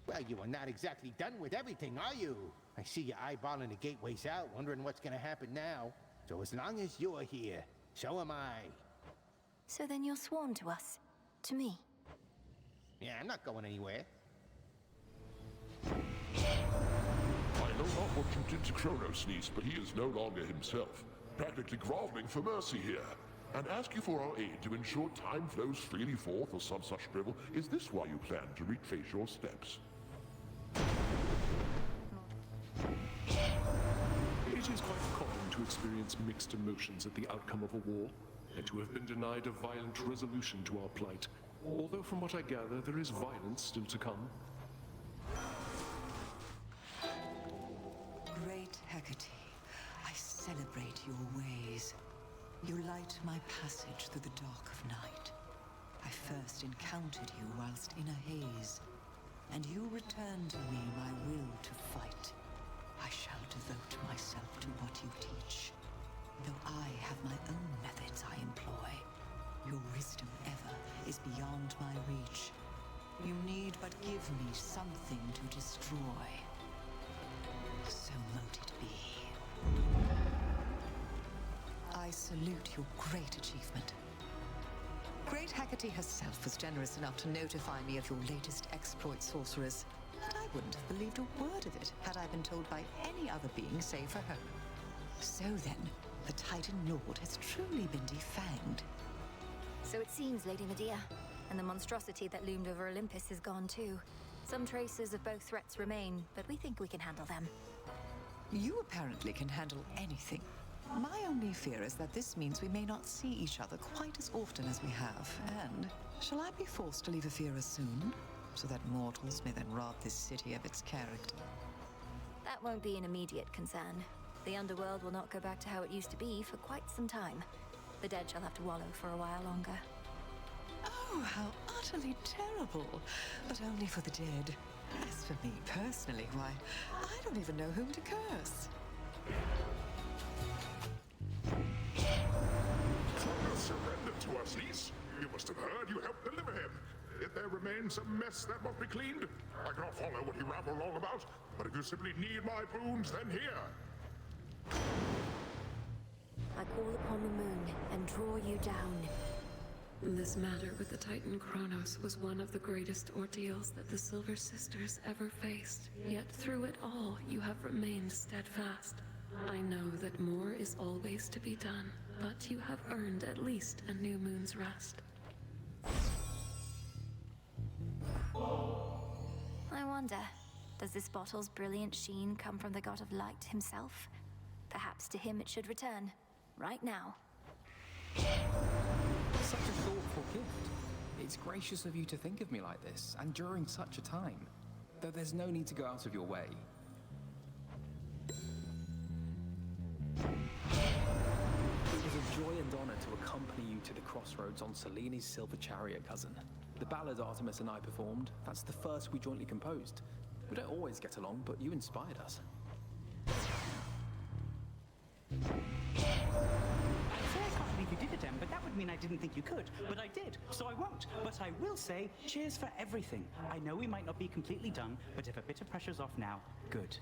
Well, you are not exactly done with everything, are you? I see you eyeballing the gateways out, wondering what's gonna happen now. So as long as you're here, so am I. So then you're sworn to us. To me. Yeah, I'm not going anywhere. I know not what you did to Kronos, niece, but he is no longer himself. practically groveling for mercy here, and ask you for our aid to ensure time flows freely forth or some such drivel. Is this why you plan to retrace your steps? It is quite common to experience mixed emotions at the outcome of a war, and to have been denied a violent resolution to our plight. Although from what I gather, there is violence still to come. Great Hecate, I celebrate your ways. You light my passage through the dark of night. I first encountered you whilst in a haze, and you returned to me my will to fight. I shall devote myself to what you teach, though I have my own methods I employ. Your wisdom ever is beyond my reach. You need but give me something to destroy. So mote it be. I salute your great achievement. Great Hecate herself was generous enough to notify me of your latest exploit, sorcerers. And I wouldn't have believed a word of it had I been told by any other being save for her. So then, the Titan Lord has truly been defanged. So it seems, Lady Medea. And the monstrosity that loomed over Olympus is gone too. Some traces of both threats remain, but we think we can handle them. You apparently can handle anything. My only fear is that this means we may not see each other quite as often as we have. And shall I be forced to leave Ephira soon, so that mortals may then rob this city of its character? That won't be an immediate concern. The underworld will not go back to how it used to be for quite some time. The dead shall have to wallow for a while longer. Oh, how utterly terrible. But only for the dead. As for me personally, why, I don't even know whom to curse. Surrender to us, niece. You must have heard you helped deliver him. If there remains some mess that must be cleaned, I cannot follow what he rabbled all about, but if you simply need my boons, then here. I call upon the moon and draw you down. This matter with the Titan Kronos was one of the greatest ordeals that the Silver Sisters ever faced. Yet through it all, you have remained steadfast. I know that more is always to be done, but you have earned at least a new moon's rest. I wonder, does this bottle's brilliant sheen come from the god of light himself? Perhaps to him it should return, right now. Such a thoughtful gift. It's gracious of you to think of me like this, and during such a time. Though there's no need to go out of your way. It was a joy and honor to accompany you to the Crossroads on Seleni's silver chariot, cousin. The ballad Artemis and I performed, that's the first we jointly composed. We don't always get along, but you inspired us. You did it, Em, but that would mean I didn't think you could. But I did, so I won't. But I will say, cheers for everything. I know we might not be completely done, but if a bit of pressure's off now, good.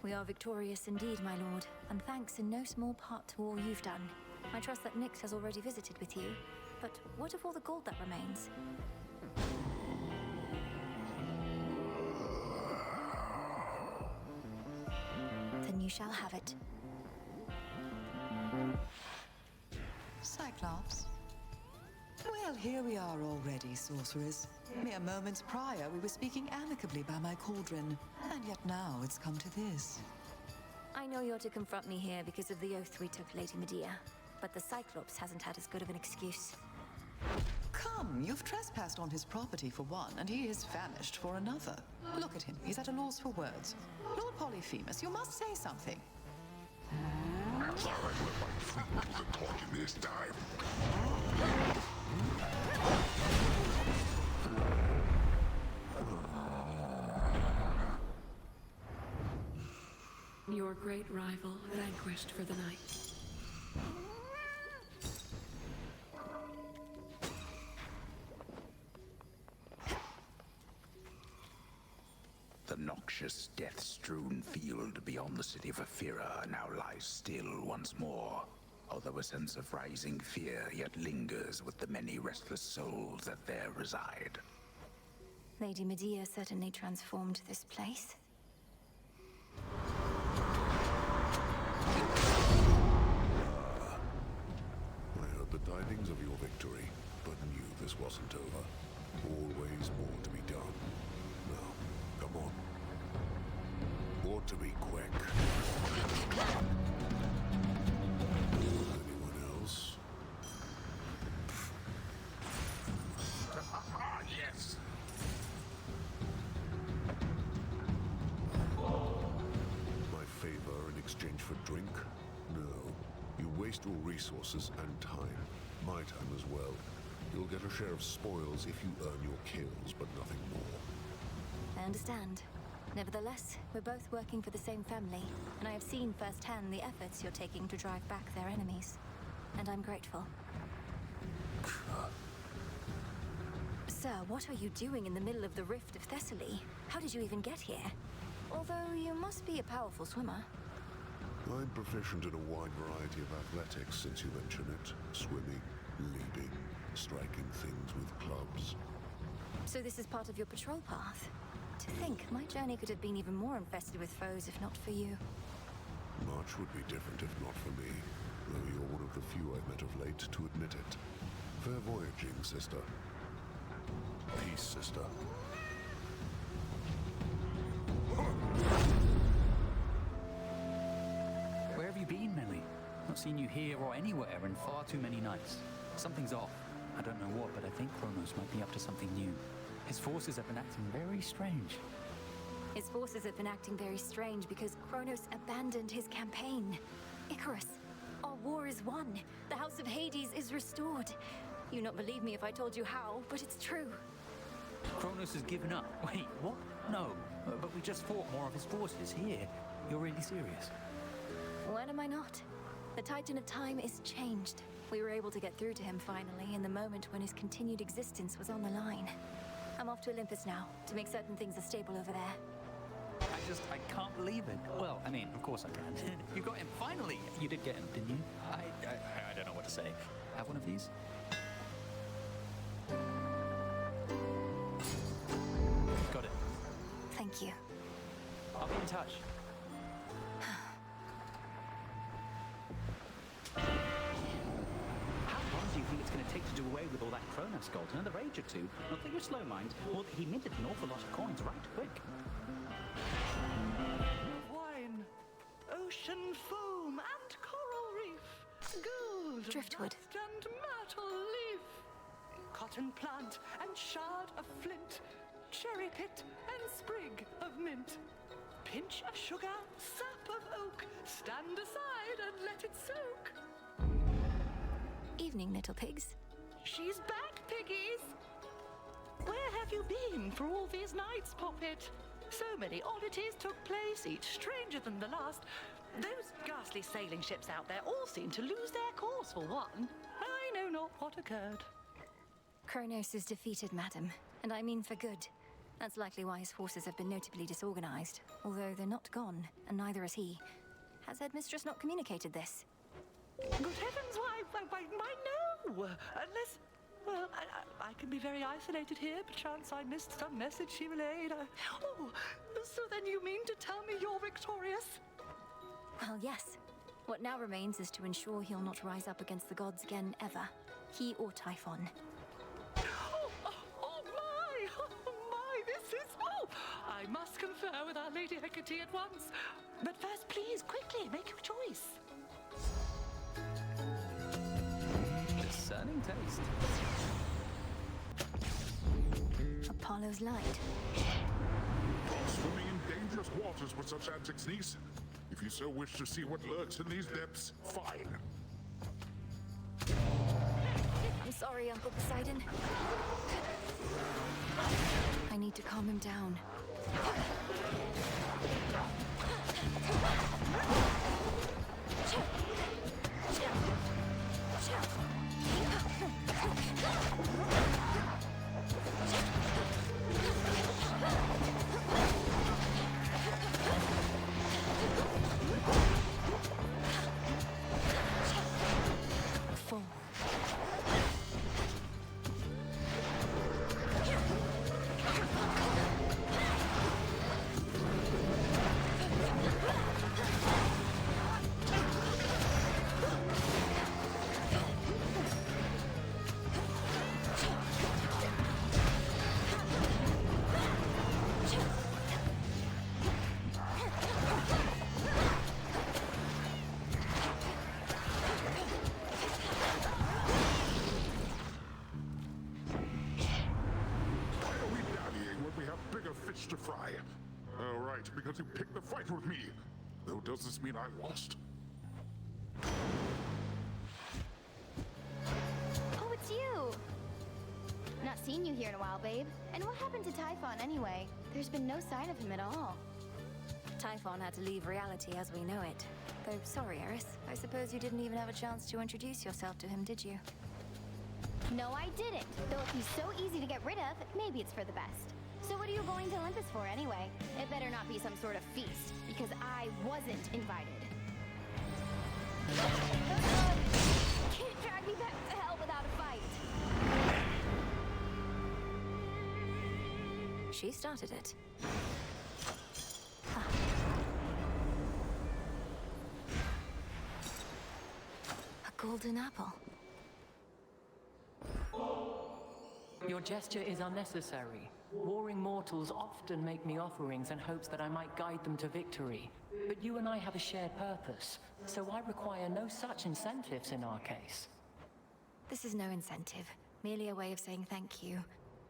We are victorious indeed, my lord, and thanks in no small part to all you've done. I trust that Nyx has already visited with you, but what of all the gold that remains? Then you shall have it. Cyclops? Well, here we are already, sorcerers. Mere moments prior, we were speaking amicably by my cauldron, and yet now it's come to this. I know you're to confront me here because of the oath we took, Lady Medea, but the Cyclops hasn't had as good of an excuse. Come, you've trespassed on his property for one, and he is famished for another. Look at him, he's at a loss for words. Lord Polyphemus, you must say something. I let my feet do the talking this time. Your great rival vanquished for the night. The noxious, death-strewn field beyond the city of Ephira now lies still once more. although a sense of rising fear yet lingers with the many restless souls that there reside. Lady Medea certainly transformed this place. I heard the tidings of your victory, but knew this wasn't over. Always more to be done. Now, come on. Ought to be quick. Anyone else? Yes! My favor in exchange for drink? No. You waste your resources and time. My time as well. You'll get a share of spoils if you earn your kills, but nothing more. I understand. Nevertheless, we're both working for the same family, and I have seen firsthand the efforts you're taking to drive back their enemies. And I'm grateful. Sir, what are you doing in the middle of the Rift of Thessaly? How did you even get here? Although you must be a powerful swimmer. I'm proficient in a wide variety of athletics since you mention it. Swimming, leaping, striking things with clubs. So this is part of your patrol path? To think, my journey could have been even more infested with foes if not for you. Much would be different if not for me, though you're one of the few I've met of late to admit it. Fair voyaging, sister. Peace, sister. Where have you been, Millie? Not seen you here or anywhere in far too many nights. Something's off. I don't know what, but I think Kronos might be up to something new. His forces have been acting very strange. His forces have been acting very strange because Kronos abandoned his campaign. Icarus, our war is won. The House of Hades is restored. You'd not believe me if I told you how, but it's true. Kronos has given up. Wait, what? No, but we just fought more of his forces here. You're really serious? When am I not? The Titan of Time is changed. We were able to get through to him finally in the moment when his continued existence was on the line. I'm off to Olympus now, to make certain things are stable over there. I can't believe it. Well, I mean, of course I can. You got him, finally! You did get him, didn't you? I don't know what to say. Have one of these? Got it. Thank you. I'll be in touch. Do you think it's going to take to do away with all that Kronos gold? Another age or two? Not that you're slow, mind. Well, he minted an awful lot of coins right quick. Wine, ocean foam, and coral reef. Gold, driftwood, and myrtle leaf. Cotton plant and shard of flint. Cherry pit and sprig of mint. Pinch of sugar, sap of oak. Stand aside and let it soak. Evening, little pigs. She's back, piggies! Where have you been for all these nights, Poppet? So many oddities took place, each stranger than the last. Those ghastly sailing ships out there all seem to lose their course for one. I know not what occurred. Kronos is defeated, madam, and I mean for good. That's likely why his forces have been notably disorganized, although they're not gone, and neither is he. Has Headmistress not communicated this? Good heavens, why no! Unless, well, I can be very isolated here. Perchance I missed some message she relayed. Oh, so then you mean to tell me you're victorious? Well, yes. What now remains is to ensure he'll not rise up against the gods again, ever. He or Typhon. Oh my, this is... Oh, I must confer with Our Lady Hecate at once. But first, please, quickly, make your choice. Discerning taste. Apollo's light. Swimming in dangerous waters with such antics, niece. If you so wish to see what lurks in these depths, fine. I'm sorry, Uncle Poseidon. I need to calm him down. to fry. Oh, right, because you picked the fight with me. Though does this mean I lost? Oh, it's you! Not seen you here in a while, babe. And what happened to Typhon anyway? There's been no sign of him at all. Typhon had to leave reality as we know it. Though, sorry, Eris, I suppose you didn't even have a chance to introduce yourself to him, did you? No, I didn't. Though if he's so easy to get rid of, maybe it's for the best. So what are you going to Olympus for anyway? It better not be some sort of feast, because I wasn't invited. Can't drag me back to hell without a fight. She started it. A golden apple. Your gesture is unnecessary. Warring mortals often make me offerings in hopes that I might guide them to victory. But you and I have a shared purpose, so I require no such incentives in our case. This is no incentive, merely a way of saying thank you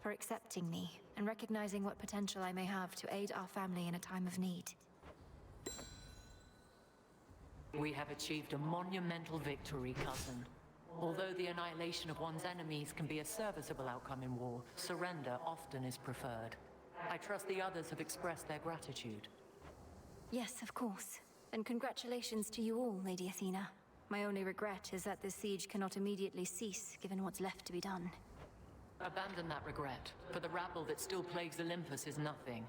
for accepting me and recognizing what potential I may have to aid our family in a time of need. We have achieved a monumental victory, cousin. Although the annihilation of one's enemies can be a serviceable outcome in war, surrender often is preferred. I trust the others have expressed their gratitude. Yes, of course. And congratulations to you all, Lady Athena. My only regret is that this siege cannot immediately cease, given what's left to be done. Abandon that regret, for the rabble that still plagues Olympus is nothing.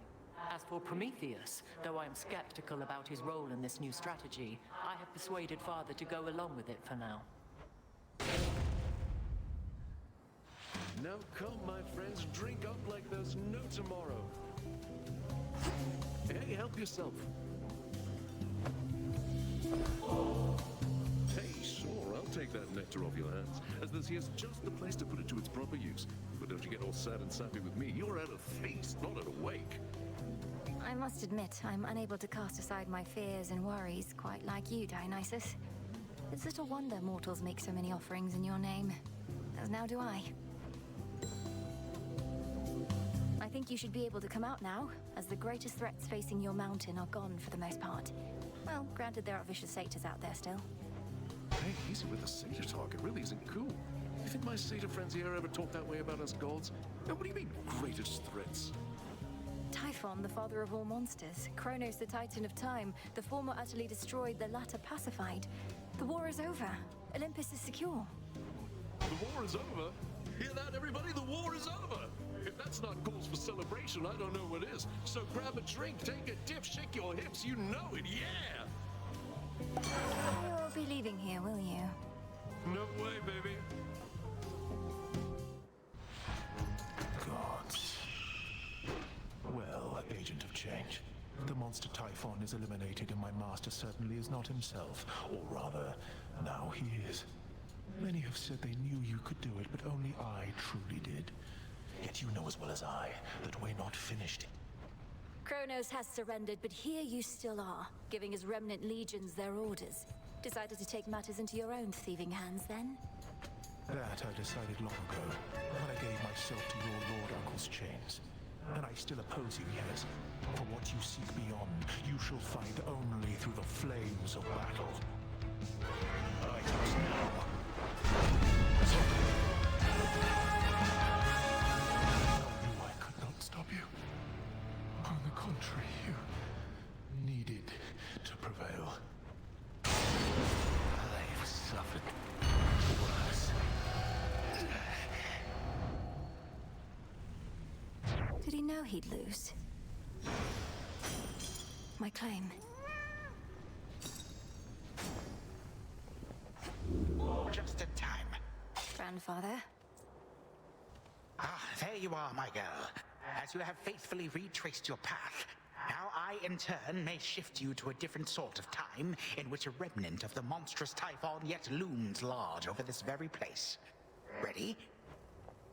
As for Prometheus, though I am skeptical about his role in this new strategy, I have persuaded Father to go along with it for now. Now come, my friends, drink up like there's no tomorrow. Hey, help yourself. Hey, sure, I'll take that nectar off your hands, as this here's just the place to put it to its proper use. But don't you get all sad and sappy with me. You're at a feast, not at a wake. I must admit, I'm unable to cast aside my fears and worries, quite like you, Dionysus. It's little wonder mortals make so many offerings in your name. As now do I. I think you should be able to come out now, as the greatest threats facing your mountain are gone for the most part. Well, granted there are vicious satyrs out there still. Hey, easy with the satyr talk. It really isn't cool. You think my satyr friends here ever talk that way about us gods? No, what do you mean, greatest threats? Typhon, the father of all monsters. Cronos, the titan of time. The former utterly destroyed, the latter pacified. The war is over. Olympus is secure. The war is over? Hear that, everybody? The war is over! If that's not cause for celebration, I don't know what is. So grab a drink, take a dip, shake your hips, you know it, yeah! You won't be leaving here, will you? No way, baby. Gods. Well, Agent of Change. The monster Typhon is eliminated and my master certainly is not himself. Or rather, now he is. Many have said they knew you could do it, but only I truly did. Yet you know as well as I that we're not finished. Cronos has surrendered, but here you still are, giving his remnant legions their orders. Decided to take matters into your own thieving hands, then? That I decided long ago, when I gave myself to your Lord Uncle's chains. And I still oppose you, yes. For what you seek beyond, you shall find only through the flames of battle. I must now. I knew I could not stop you. On the contrary, you needed to prevail. I've suffered worse. Did he know he'd lose? My claim. Just in time. Grandfather? Ah, there you are, my girl. As you have faithfully retraced your path, now I, in turn, may shift you to a different sort of time in which a remnant of the monstrous Typhon yet looms large over this very place. Ready?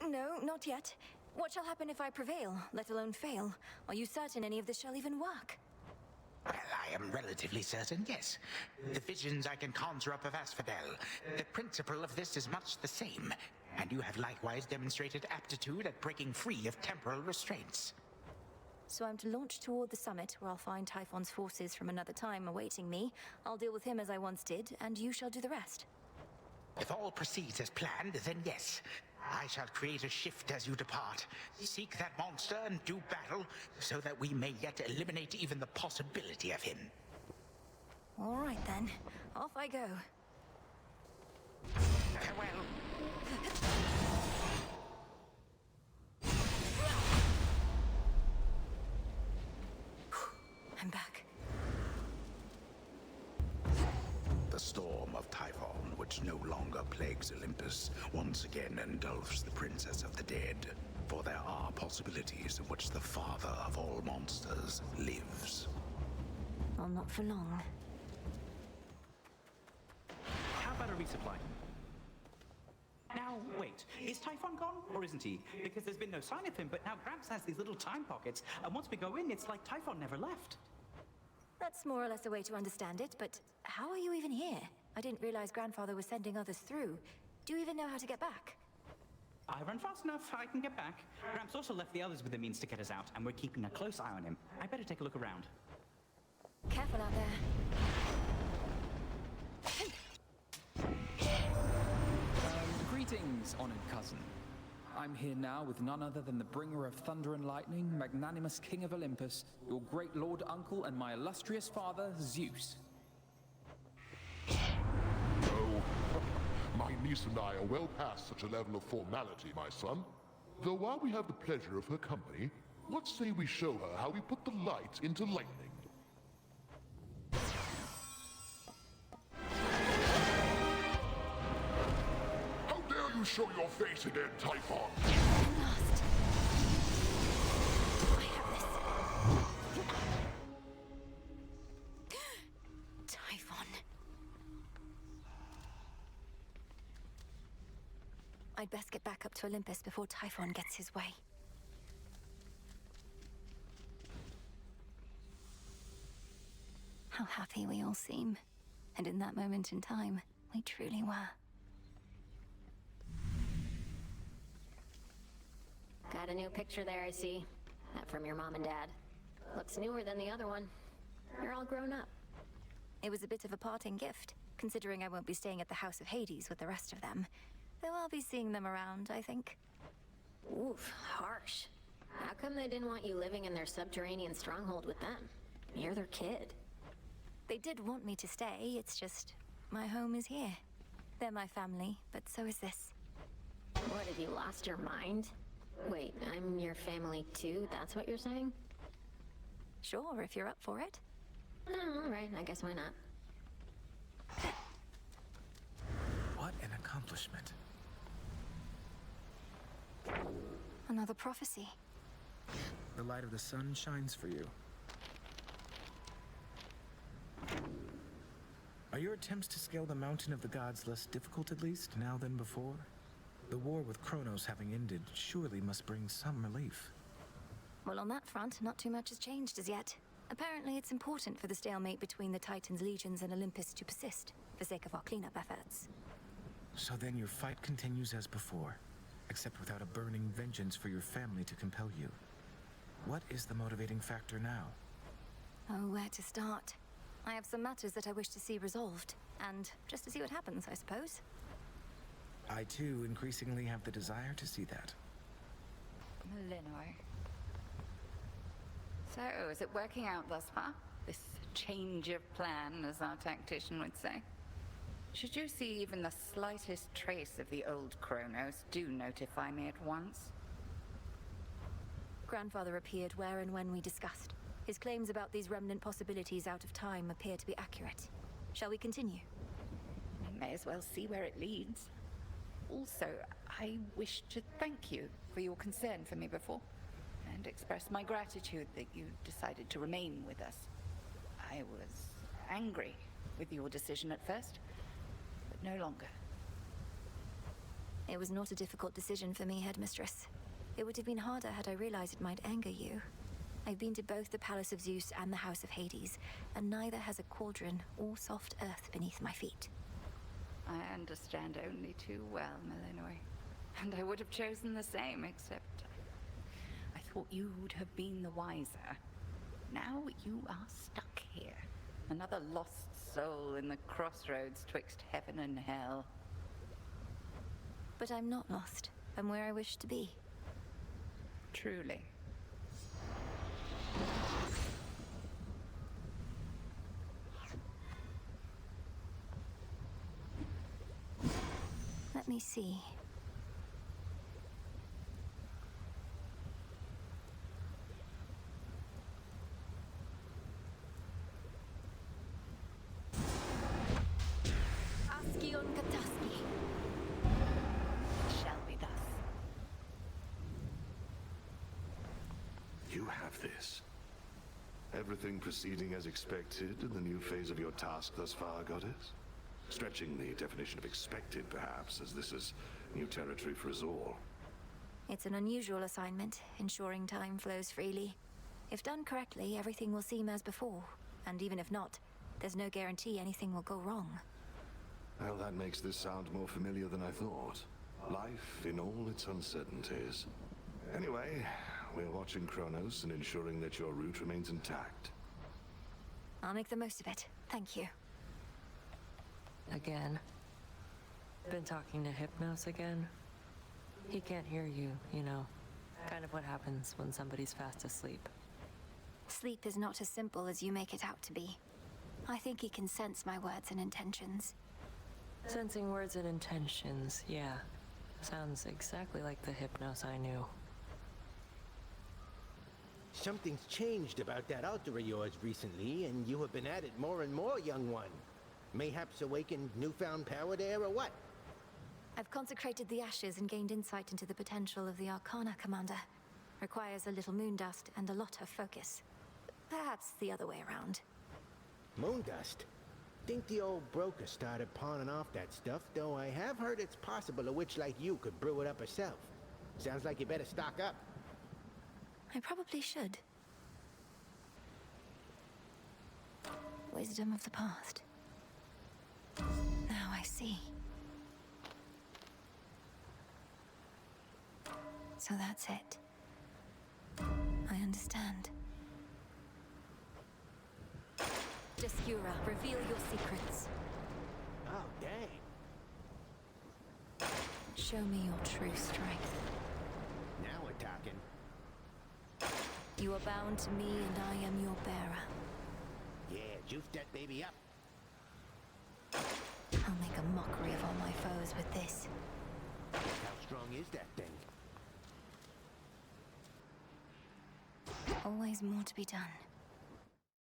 No, not yet. What shall happen if I prevail, let alone fail? Are you certain any of this shall even work? Well, I am relatively certain, yes. The visions I can conjure up of Asphodel, the principle of this is much the same, and you have likewise demonstrated aptitude at breaking free of temporal restraints. So I'm to launch toward the summit, where I'll find Typhon's forces from another time awaiting me. I'll deal with him as I once did, and you shall do the rest. If all proceeds as planned, then yes. I shall create a shift as you depart. Seek that monster and do battle, so that we may yet eliminate even the possibility of him. All right then, off I go. Farewell. I'm back. The storm of Typhon, which no longer plagues Olympus, once again engulfs the Princess of the Dead. For there are possibilities in which the father of all monsters lives. Well, not for long. How about a resupply? Now, wait, is Typhon gone, or isn't he? Because there's been no sign of him, but now Gramps has these little time pockets, and once we go in, it's like Typhon never left. That's more or less a way to understand it, but how are you even here? I didn't realize Grandfather was sending others through. Do you even know how to get back? I run fast enough, I can get back. Gramps also left the others with the means to get us out, and we're keeping a close eye on him. I better take a look around. Careful out there. Greetings, honored cousin. I'm here now with none other than the bringer of thunder and lightning, magnanimous king of Olympus, your great lord uncle, and my illustrious father, Zeus. Oh, my niece and I are well past such a level of formality, my son. Though while we have the pleasure of her company, what say we show her how we put the light into lightning? How dare you show your face again, Typhon? Lost. I have this. Typhon. I'd best get back up to Olympus before Typhon gets his way. How happy we all seem. And in that moment in time, we truly were. Got a new picture there, I see. That from your mom and dad. Looks newer than the other one. You're all grown up. It was a bit of a parting gift, considering I won't be staying at the House of Hades with the rest of them. Though I'll be seeing them around, I think. Oof, harsh. How come they didn't want you living in their subterranean stronghold with them? You're their kid. They did want me to stay, it's just my home is here. They're my family, but so is this. What, have you lost your mind? Wait, I'm your family too, that's what you're saying? Sure, if you're up for it. Oh, all right, I guess why not. What an accomplishment. Another prophecy. The light of the sun shines for you. Are your attempts to scale the mountain of the gods less difficult, at least, now than before? The war with Kronos having ended surely must bring some relief. Well, on that front, not too much has changed as yet. Apparently, it's important for the stalemate between the Titans' legions and Olympus to persist, for sake of our cleanup efforts. So then your fight continues as before, except without a burning vengeance for your family to compel you. What is the motivating factor now? Oh, where to start? I have some matters that I wish to see resolved, and just to see what happens, I suppose. I, too, increasingly have the desire to see that. Malinois. So, is it working out thus far? This change of plan, as our tactician would say? Should you see even the slightest trace of the old Kronos, do notify me at once. Grandfather appeared where and when we discussed. His claims about these remnant possibilities out of time appear to be accurate. Shall we continue? I may as well see where it leads. Also, I wish to thank you for your concern for me before, and express my gratitude that you decided to remain with us. I was angry with your decision at first, but no longer. It was not a difficult decision for me, Headmistress. It would have been harder had I realized it might anger you. I've been to both the Palace of Zeus and the House of Hades, and neither has a cauldron or soft earth beneath my feet. I understand only too well, Malinois. And I would have chosen the same, except I thought you would have been the wiser. Now you are stuck here. Another lost soul in the crossroads twixt heaven and hell. But I'm not lost. I'm where I wish to be. Truly. Let me see. Askion Kataski. Shall we thus? You have this. Everything proceeding as expected in the new phase of your task thus far, Goddess? Stretching the definition of expected, perhaps, as this is new territory for us all. It's an unusual assignment, ensuring time flows freely. If done correctly, everything will seem as before. And even if not, there's no guarantee anything will go wrong. Well, that makes this sound more familiar than I thought. Life in all its uncertainties. Anyway, we're watching Kronos and ensuring that your route remains intact. I'll make the most of it. Thank you. Again. Been talking to Hypnos again? He can't hear you, you know. Kind of what happens when somebody's fast asleep. Sleep is not as simple as you make it out to be. I think he can sense my words and intentions. Sensing words and intentions, yeah. Sounds exactly like the Hypnos I knew. Something's changed about that altar of yours recently, and you have been at it more and more, young one. Mayhaps awakened newfound power there, or what? I've consecrated the ashes and gained insight into the potential of the Arcana, Commander. Requires a little moon dust and a lot of focus. Perhaps the other way around. Moon dust? Think the old broker started pawning off that stuff, though I have heard it's possible a witch like you could brew it up herself. Sounds like you better stock up. I probably should. Wisdom of the past. Now I see. So that's it. I understand. Jaskura, reveal your secrets. Oh, dang. Show me your true strength. Now we're talking. You are bound to me and I am your bearer. Yeah, juice that baby up. I'll make a mockery of all my foes with this. How strong is that thing? Always more to be done.